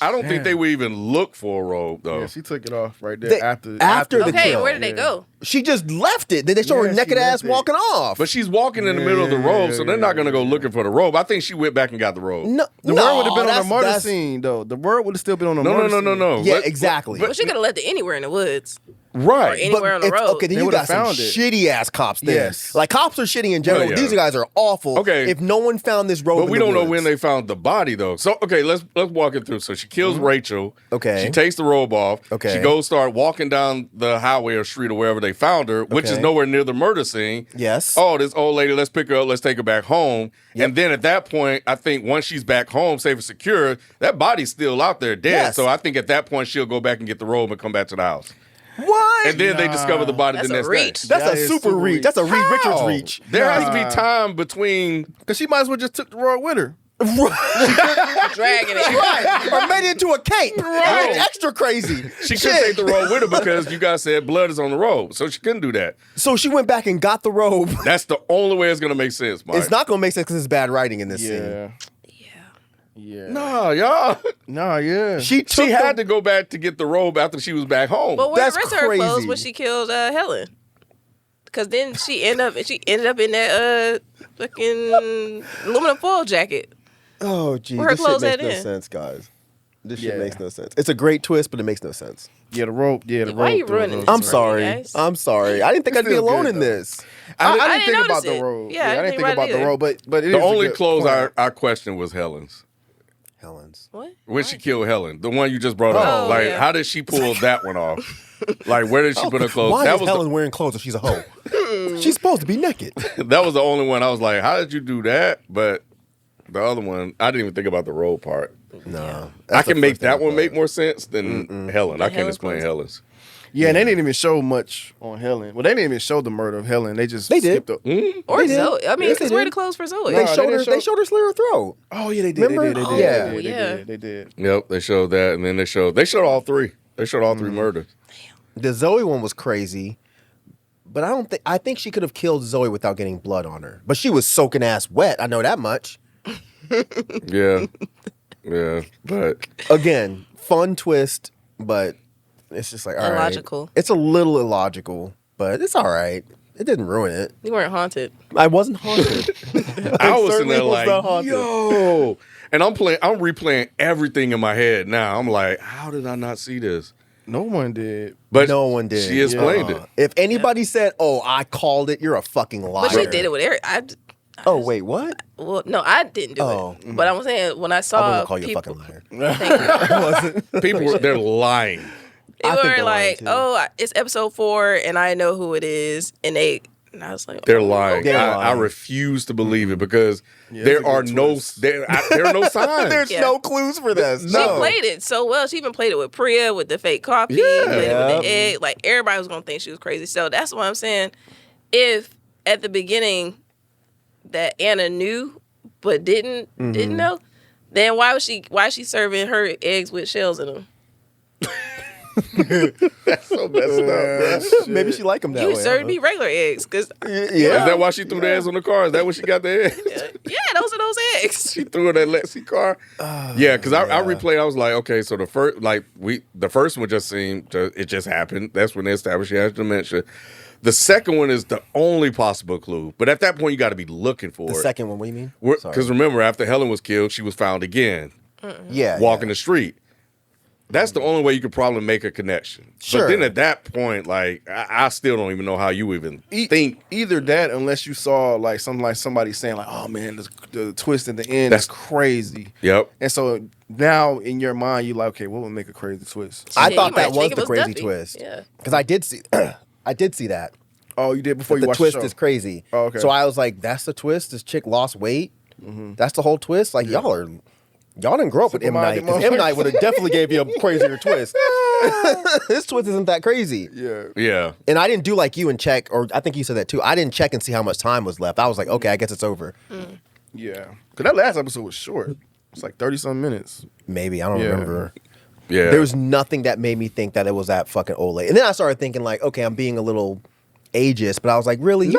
I don't think Damn. they would even look for a robe though. Yeah, she took it off right there They- after after the Okay, kill. where did they go? She just left it. Then they show Yeah, her she naked ass left it. walking off. But she's walking in the middle of the robe, so they're not gonna go Yeah. looking for the robe. I think she went back and got the robe. no, The word would have been on the that's- murder that's- scene, though. The word would have still been on the No, murder no, no, scene. no, no. Yeah, exactly. Well, she could have left it anywhere in the woods. Right. Or anywhere on the road. Okay, then They you would've got some found it. shitty ass cops there. Yes. Like cops are shitty in general. Oh, yeah. These guys are awful. Okay. If no one found this robe, But in we the don't know woods. when they found the body though. So okay, let's walk it through. So she kills Rachel. Okay. She takes the robe off. Okay. She goes start walking down the highway or street or wherever they found her, which is Okay. nowhere near the murder scene. Yes. Oh, this old lady, let's pick her up, let's take her back home. Yep. And then at that point, I think once she's back home, safe and secure, that body's still out there dead. Yes. So I think at that point she'll go back and get the robe and come back to the house. What? And then they discover the body That's the a next reach. day. That's That a is super super reach. reach. That's a Reed Richards How? reach. There has to Nah. be time between. Because she might as well just took the robe with her. Dragging it. Right. Or made it into a cape. Right. Extra crazy. She Shit. couldn't take the robe with her because you guys said blood is on the robe. So she couldn't do that. So she went back and got the robe. That's the only way it's going to make sense, Mike. It's not going to make sense because it's bad writing in this scene. Yeah. Yeah. Yeah. Nah, y'all. Nah, yeah. She Had to go back to get the robe after she was back home. But where That's the rest of her clothes crazy. when she killed Helen? Because then she ended up in that fucking aluminum foil jacket. Oh, geez. Where her This shit clothes makes at no in? sense, guys. This shit Yeah. makes no sense. It's a great twist, but it makes no sense. Yeah, the rope. Yeah, the rope. Why you threw ruining her. this? I'm for me, sorry. guys. I'm sorry. I didn't think It's I'd be still alone good, in though. this. I I didn't didn't think about notice the it. robe. Yeah, I I didn't didn't think think about about it the either. robe, but it the is a only good clothes point. I questioned was Helen's. Helen's. What? When she killed Helen, the one you just brought up. Oh, Like, yeah. how did she pull that one off? Like, where did she put her clothes? Why That is was Helen wearing clothes if she's a hoe? She's supposed to be naked. that was the only one I was like, how did you do that? But the other one, I didn't even think about the robe part. No. I can make that one make more sense than Helen. I can't Helen explain clothes. Helen's. Yeah, and they didn't even show much on Helen. Well, they didn't even show the murder of Helen. They just They did. skipped Or They did. Zoe. I mean, Yes, they because where did. the clothes for Zoe? No, They showed didn't her. show- They showed her slit her throat. Oh yeah, they did. Remember? They did. Oh, They yeah. did. They Yeah. did. They did. Yep, they showed that, and then they showed all three. They showed all three murders. The Zoe one was crazy, but I think she could have killed Zoe without getting blood on her. But she was soaking ass wet. I know that much. Yeah, yeah, but Again, fun twist, but it's just like all right. Illogical. It's a little illogical, but it's all right. It didn't ruin it. You weren't haunted. I wasn't haunted. I was in certainly there was like, not haunted. yo, and I'm replaying everything in my head now. I'm like, how did I not see this? No one did. But No one did. She explained it. If anybody said, "Oh, I called it," you're a fucking liar. But she did it with Eric. Oh wait, what? Well, no, I didn't do Oh. it. But I'm saying when I I saw wasn't call you a people, fucking liar. Thank you. I wasn't. People, they're lying. They I think were they're lying, like, too. "Oh, it's episode 4, and I know who it is," and I was like, They're oh, lying. okay. They're I lying. refuse to believe it because Yeah, there it's a are good no twist. there are no signs. There's Yeah. no clues for this. She No. played it so well. She even played it with Priya with the fake coffee, played it with Yep. the egg. Like everybody was gonna think she was crazy. So that's what I'm saying. If at the beginning that Anna knew but didn't know, then why is she serving her eggs with shells in them? That's so messed up, bro. Maybe she like them that You way. served me regular eggs because Is Yeah. that why she threw the eggs on the car? Is that what she got the eggs? yeah, those are those eggs. She threw in that Lexi car. Yeah, because I replayed. I was like, okay, so the first one just seemed it just happened. That's when they established she has dementia. The second one is the only possible clue, but at that point you got to be looking for The it. second one, what do you mean? Because remember, after Helen was killed, she was found again Yeah. walking the street. That's the only way you could probably make a connection. Sure. But then at that point, like I still don't even know how you even think. Either that, unless you saw like something like somebody saying like, "Oh man, the twist at the end That's is crazy." Yep. And so now in your mind, you like, okay, what would make a crazy twist? I Yeah, thought you that might was think it the was crazy Duffy. twist. Yeah. Because I did see that. Oh, you did before you The watched twist the show. is crazy. Oh, okay. So I was like, that's the twist? This chick lost weight? That's the whole twist? Like, y'all didn't grow up with M. Night. Simple-minded 'Cause M. Night would have definitely gave you a crazier twist. This twist isn't that crazy. Yeah. Yeah. And I didn't do like you and check, or I think you said that too. I didn't check and see how much time was left. I was like, okay, I guess it's over. Yeah. Because that last episode was short. It's like 30-some minutes. Maybe. I don't Yeah. remember. Yeah. There was nothing that made me think that it was that fucking old lady. And then I started thinking like, okay, I'm being a little ageist, but I was like, really?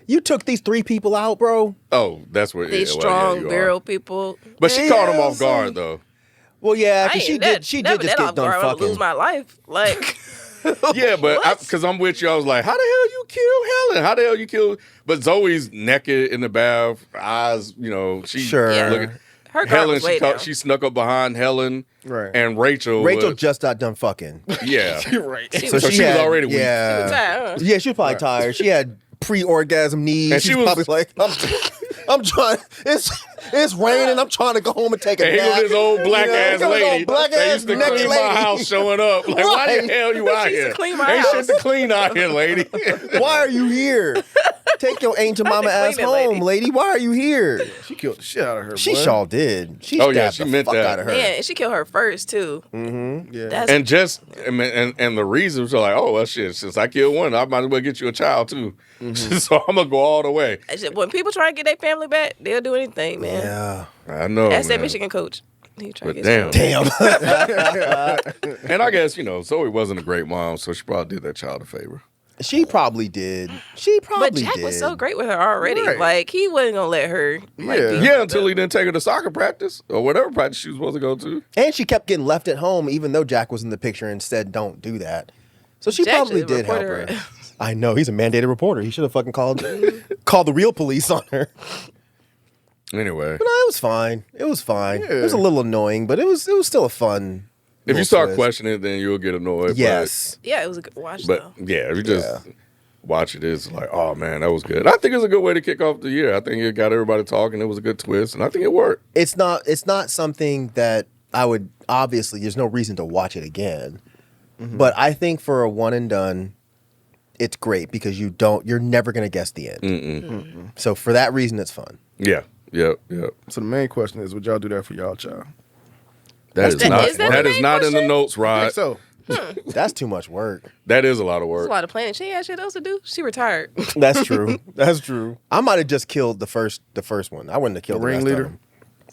You took these 3 people out, bro? Oh, that's what. These yeah, well, strong yeah, you are. barrel people. But she Yeah, caught him off so- guard though. Well, yeah, I because ain't she that- did never just that get off done guard. I would fucking. lose my life. Like, Yeah, but What? because I'm with you, I was like, how the hell you kill Helen? How the hell you kill? But Zoe's naked in the bath, eyes, she Sure. yeah. looking. Her guard Helen, was way down. she snuck up behind Helen, Right. and Rachel. Rachel was- just got done fucking. yeah, Right. So she was already weak. Yeah, She was tired, huh? Yeah, she was probably tired. She had pre-orgasm knees. And She's she was- probably like, I'm trying. It's raining. I'm trying to go home and take a and here nap. was this old black ass here was lady old black that ass used to naked clean lady. my house showing up. Like, why Right. the hell you out She used to here? clean my Ain't house. shit to clean out here, lady. Why are you here? Take your ancient I mama had to ass clean it, home, lady. lady. Why are you here? She killed the shit out of her. She boy. sure did. She Oh, yeah, stabbed she the meant fuck that. out of her. Man, and she killed her first too. Yeah. That's And just and the reasons are like, oh well, shit. Since I killed one, I might as well get you a child too. So I'm gonna go all the way. I said, when people try to get their family back, they'll do anything, man. Yeah. I know. That's that man. Michigan coach. He tried But to get damn. his Damn. And I guess Zoe wasn't a great mom, so she probably did that child a favor. She probably did. She probably But Jack did. was so great with her already. Right. Like he wasn't gonna let her. Like, Yeah. be Yeah, like until that. he didn't take her to soccer practice or whatever practice she was supposed to go to. And she kept getting left at home, even though Jack was in the picture and said, "Don't do that." So she Jack probably should have did help reported her. her. I know he's a mandated reporter. He should have fucking called the real police on her. Anyway, But no, it was fine. It was fine. It was a little annoying, but it was still a fun. if you little start twist. questioning it, then you'll get annoyed. Yes. Yeah, it was a good watch But though. yeah, if you just watch it, it's like, oh man, that was good. I think it's a good way to kick off the year. I think it got everybody talking. It was a good twist, and I think it worked. It's not something that I would obviously there's no reason to watch it again. But I think for a one and done, it's great because you're never gonna guess the end. So for that reason it's fun. Yeah, yep. So the main question is, would y'all do that for y'all child? That is Is that not the that is main not in the question? notes, I Rod. think so. That's too much work. That is a lot of There's work. a lot of planning. She ain't had shit else to do. She retired. That's true. That's true. I might have just killed the first one. I wouldn't have killed the rest of ringleader? them.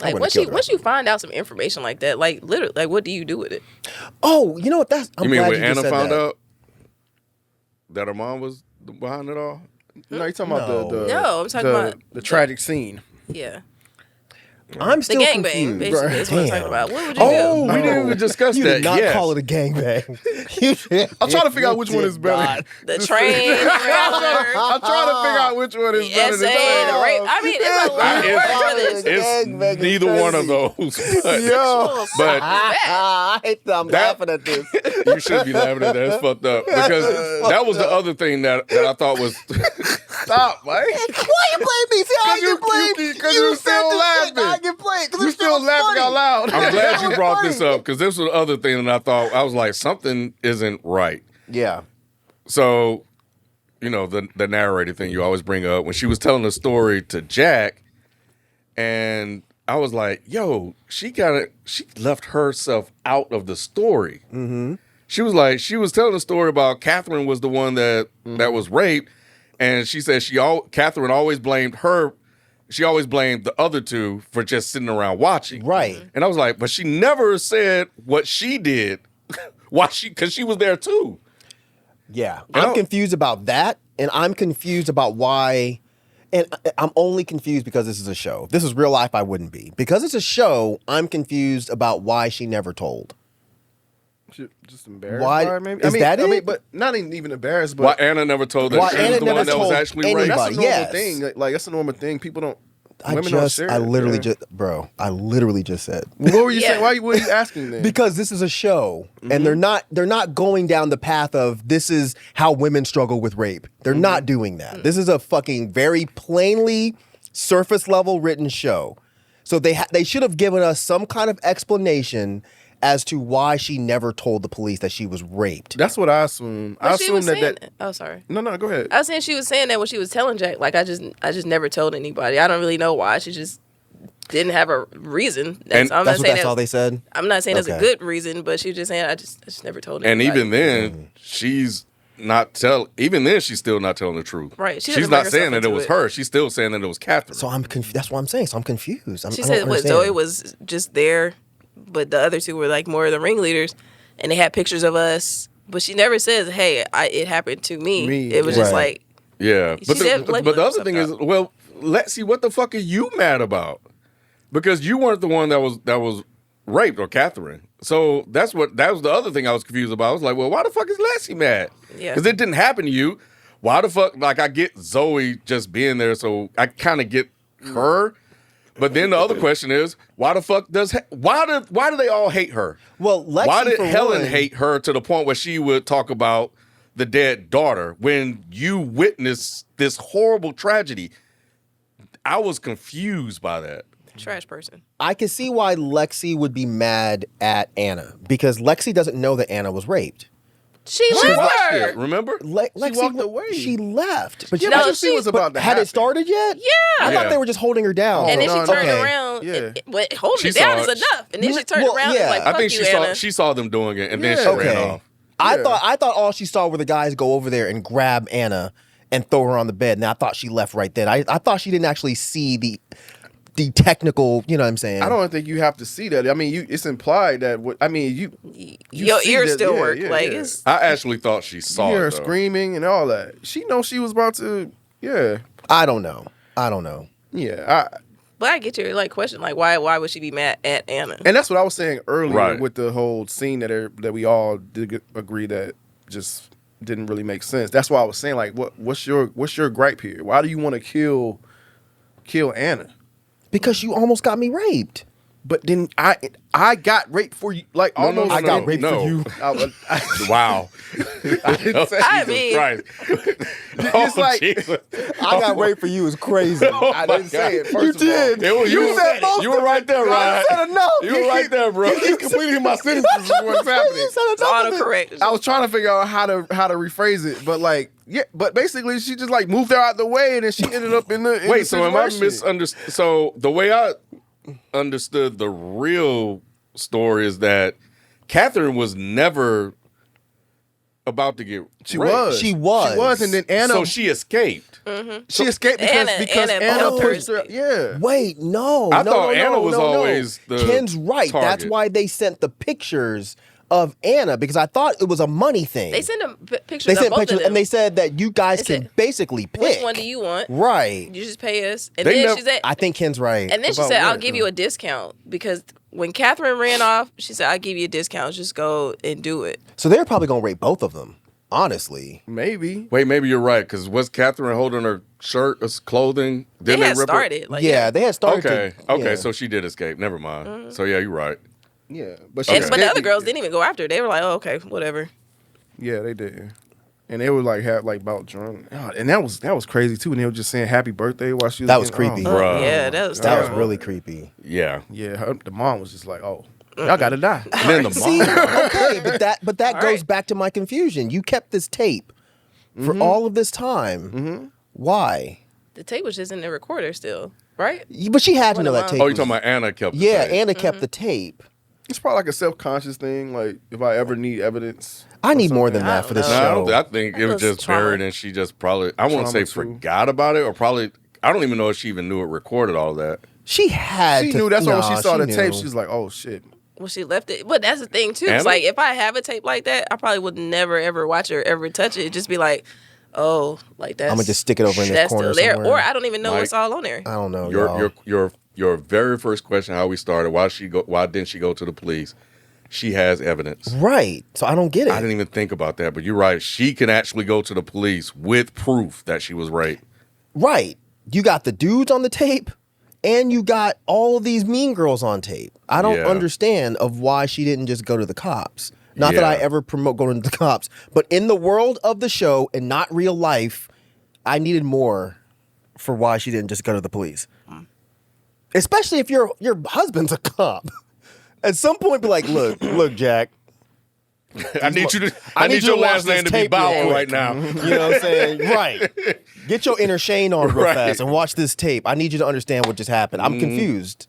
Like once you find out some information like that, like literally, like what do you do with it? Oh, you know what? I'm You mean glad when you just Anna said found that. out that her mom was behind it all? No, you're talking about the No, I'm talking about the tragic scene. Yeah. I'm The still gangbang, confused. basically, is what I'm Damn. talking about. What would you Oh, do? we didn't even discuss You that. did not Yes. call it a gangbang. I'm trying to figure out which one is better. The train, I'm trying to figure out which one is the better. essay, the rape. I mean, it's a lot of work to this. It's neither one of those. But, Yo. but I'm laughing at this. you should be laughing at that. It's fucked up. Because that was the other thing that I thought was. Stop, Mike. Why you blame me? See, I get blamed. Because you still laughing. I get blamed. You still laughing out loud. I'm glad you brought this up because this was the other thing that I thought. I was like, something isn't right. Yeah. So, you know, the narrator thing you always bring up when she was telling the story to Jack, and I was like, yo, she left herself out of the story. Mm-hmm. She was telling the story about Catherine was the one that was raped, and she said Catherine always blamed her. She always blamed the other two for just sitting around watching. Right. And I was like, but she never said what she did. Because she was there too. Yeah. You know? I'm confused about that, and I'm confused about why. And I'm only confused because this is a show. If this is real life, I wouldn't be. Because it's a show, I'm confused about why she never told. Just embarrassed Why- by it, maybe? is that I mean, it? but not even embarrassed, but Why Anna never told that Why she Anna was the never one that was told actually raped? that's a anybody. normal Yes. thing. Like that's a normal thing. People don't. I women don't share it. literally Yeah. just, bro, I literally just said. What were you Yeah. saying? Why were you asking then? Because this is a show, and they're not going down the path of this is how women struggle with rape. They're not doing that. This is a fucking very plainly surface level written show. So they should have given us some kind of explanation as to why she never told the police that she was raped. That's what I assume. I But she assume was that saying that. Oh, sorry. No, go ahead. I was saying she was saying that when she was telling Jack. Like I just never told anybody. I don't really know why. She just didn't have a reason. And That's all they said. I'm not saying that's a Okay. good reason, but she was just saying I just never told And anybody. even then, she's not even then, she's still not telling the truth. Right. She She's doesn't not bring saying herself that it into was it. her. She's still saying that it was Catherine. So that's what I'm saying. So I'm confused. She I said don't what understand. Zoe was just there, but the other two were like more of the ringleaders, and they had pictures of us. But she never says, "Hey, it happened to me." Me, It was just right. like, Yeah, She but said, "Let me the look other thing is, something well, let's see, what the fuck are you mad about? Because you weren't the one that was raped, or Catherine. So that was the other thing I was confused about. I was like, well, why the fuck is Lassie mad? Yeah. Because it didn't happen to you. Why the fuck? Like, I get Zoe just being there, so I kind of get her. But then the other question is, why the fuck why do they all hate her? Well, Lexi, Why did for Helen one- hate her to the point where she would talk about the dead daughter when you witnessed this horrible tragedy? I was confused by that. trash person. I can see why Lexi would be mad at Anna because Lexi doesn't know that Anna was raped. She She left watched her. it, remember? Lexi walked away. She left. But Yeah, No, but you see she- what's about but to had happen. it started yet? Yeah. I Yeah. thought they were just holding her down. And then no, she turned okay. around. Yeah. But holding She it down saw is it. enough. And then she turned Well, around yeah. and was like, I fuck think you, Anna. she saw them doing it, and then Yeah. she ran Okay. off. I Yeah. thought all she saw were the guys go over there and grab Anna and throw her on the bed. And I thought she left right then. I thought she didn't actually see the technical, you know what I'm saying? I don't think you have to see that. I mean, it's implied that. You Your see ears that- still yeah, work. yeah, Like yeah. it's I actually thought she saw hear her it, though. screaming and all that. She knows she was about to. Yeah, I don't know. yeah. but I get your like question, like why would she be mad at Anna? And that's what I was saying earlier Right. with the whole scene that we all did agree that just didn't really make sense. That's why I was saying, like, what's your gripe here? Why do you want to kill Anna? Because you almost got me raped. But then I got raped for you, like No, almost. no, I got no, raped no. for you. Wow. I didn't say. I Jesus mean- Christ. It's like- Jesus. I got raped for you is crazy. I didn't say it. First You of all. did. You said most you were right there, Ryan. said enough. You were right there, bro. He's completing my sentences. Is what's happening. You said enough of it. Autocorrect. I was trying to figure out how to rephrase it, but like, yeah, but basically she just like moved her out the way, and then she ended up in the. Wait, so am I situation. misunderstood? So the way I understood the real story is that Catherine was never about to get She raped. was. She was. And then Anna. So she escaped. she escaped because Anna Anna bumped pushed her. her. Yeah. Wait, no. I no, thought no, Anna no, was no, no. always the Ken's right. That's target. why they sent the pictures of Anna, because I thought it was a money thing. They sent them pictures They of sent both pictures, of them. and they said that you guys They can said, basically pick. Which one do you want? Right. You just pay us. And They then never- she said, I think Ken's right. and then she About said, I'll what, give though? you a discount because when Catherine ran off, she said, I'll give you a discount. Just go and do it. So they're probably gonna rape both of them. Honestly. Maybe. Wait, maybe you're right. Because was Catherine holding her shirt or clothing? They Didn't had rip her? started. Like, yeah, they had started. Okay. to, Okay. yeah. So she did escape. Never mind. So yeah, you're right. Yeah. But But the escaped other girls it. didn't even go after her. They were like, oh, okay, whatever. Yeah, they did. And they would like have like about drunk. Oh, and that was crazy too. And they were just saying happy birthday while she was That was getting- creepy. Oh, Bruh. Yeah, that was That was terrible. really creepy. Yeah. yeah, the mom was just like, "Oh, y'all gotta die." And then the See, mom. okay, but that All goes right. back to my confusion. You kept this tape for all of this time. Why? The tape was just in the recorder still, right? But she had to What know am that I- tape. Oh, you're was- talking about Anna kept the Yeah, tape. Anna kept the tape. It's probably like a self-conscious thing. Like if I ever need evidence, I need more than I that for this don't No, I, know. show. I think it That was was just trauma. buried and she just probably, I won't Trauma say too. forgot about it or probably, I don't even know if she even knew it recorded all that. She had she to. knew. That's why when nah, she saw the knew. tape, she was like, "Oh shit." Well, she left it. But that's the thing, too. Anna? It's like, if I have a tape like that, I probably would never, ever watch it or ever touch it. Just be like, oh, like that's... I'ma just stick it over in this that's corner still there. somewhere. Or I don't even know Mike, what's all on there. I don't know. Your very first question, how we started, why didn't she go to the police? She has evidence. Right. So I don't get it. I didn't even think about that, but you're right. She can actually go to the police with proof that she was raped. Right. You got the dudes on the tape, and you got all of these mean girls on tape. I don't Yeah. understand of why she didn't just go to the cops. Not that I Yeah. ever promote going to the cops, but in the world of the show and not real life, I needed more for why she didn't just go to the police. Especially if your husband's a cop. At some point, be like, look, Jack. I need you to. I I need need you your to watch last name this to be tape real Bauer quick. right now. You know what I'm saying? Right. Get your inner Shane on real Right. fast and watch this tape. I need you to understand what just happened. I'm confused.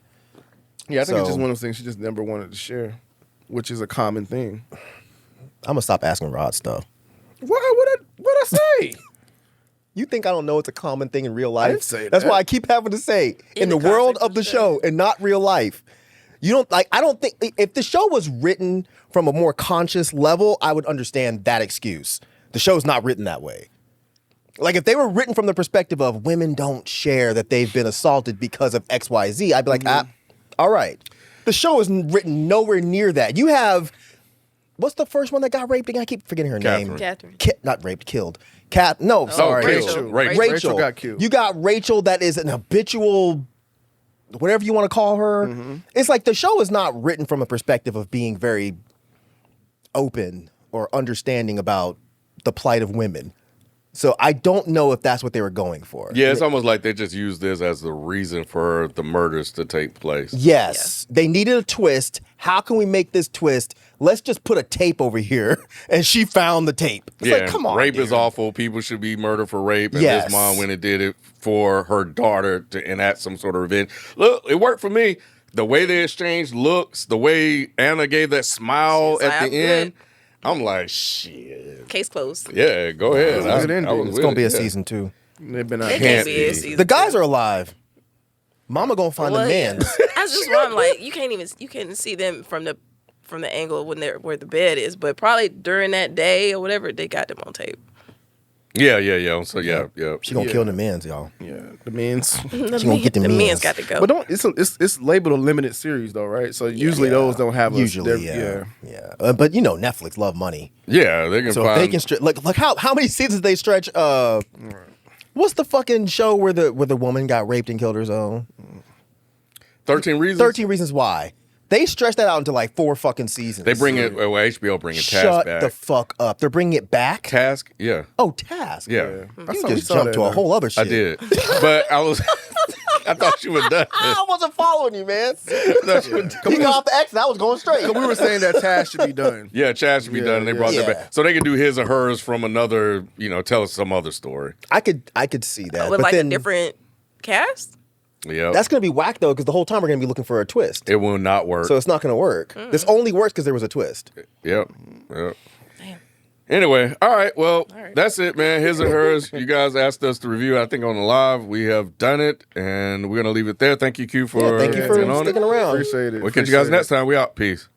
Yeah, I think it's So- just one of those things she just never wanted to share, which is a common thing. I'm gonna stop asking Rod stuff. What I say? You think I don't know it's a common thing in real life? didn't say That's that. why I keep having to say in the the world context of of the the show. show and not real life. You don't like. I don't think if the show was written from a more conscious level, I would understand that excuse. The show's not written that way. Like if they were written from the perspective of women don't share that they've been assaulted because of XYZ, I'd be like, all right. The show is written nowhere near that. You have what's the first one that got raped again? I keep forgetting her name. Catherine. Not raped, killed. No, sorry. killed. Rachel. Rachel got killed. You got Rachel that is an habitual, whatever you want to call her. It's like the show is not written from a perspective of being very open or understanding about the plight of women. So I don't know if that's what they were going for. Yeah, it's almost like they just used this as the reason for the murders to take place. Yes. They needed a twist. How can we make this twist? Let's just put a tape over here. And she found the tape. It's like, come on. rape dude. is awful. People should be murdered for rape. And Yes. this mom went and did it for her daughter to enact some sort of revenge. Look, it worked for me. The way they exchanged looks, the way Anna gave that smile She's at like, the "I'm end, good." I'm like, shit. Case closed. Yeah, go ahead. Look at it, I was dude. It's with going to be it, a yeah. season 2. They've been out. It Can't can't be be. a season. The guys are alive. Mama going to find the Well, man. That's just why I'm like, you can't see them from the angle when they're where the bed is, but probably during that day or whatever, they got them on tape. Yeah. So yeah. She going to Yeah. kill the mans, y'all. Yeah, the men's. She gonna get them the men's. men's got to go. But don't it's labeled a limited series though, right? So usually those don't have Usually, they're- yeah. But you know, Netflix love money. Yeah, they can So find. if they can like how many seasons they stretch? What's the fucking show where the woman got raped and killed her own? 13 Reasons. 13 Reasons Why. They stretch that out into like 4 fucking seasons. They bring it. Well, HBO bringing Task Shut back. the fuck up. They're bringing it back. Task. Yeah. Oh, Task. Yeah. I You saw- we just saw jumped that, to a though. whole other shit. I did, but I was. I thought you were done. I wasn't following you, man. Thought you were done. You got off the exit. I was going straight. So we were saying that task should be done. Yeah, Chad should be Yeah, done. And they brought yeah. that back, so they can do his or hers from another. Tell us some other story. I could see that. with but like then a different cast. Yeah, that's gonna be whack though, because the whole time we're gonna be looking for a twist. it will not work. So it's not gonna work. This only works because there was a twist. Yep. Damn. Anyway, all right. Well, All right. that's it, man. His and hers. You guys asked us to review, I think, on the live. We have done it, and we're going to leave it there. Thank you, Q, for Yeah, thank you for being on it. sticking around. Appreciate it. We'll catch you guys Appreciate next it. time. We out. Peace.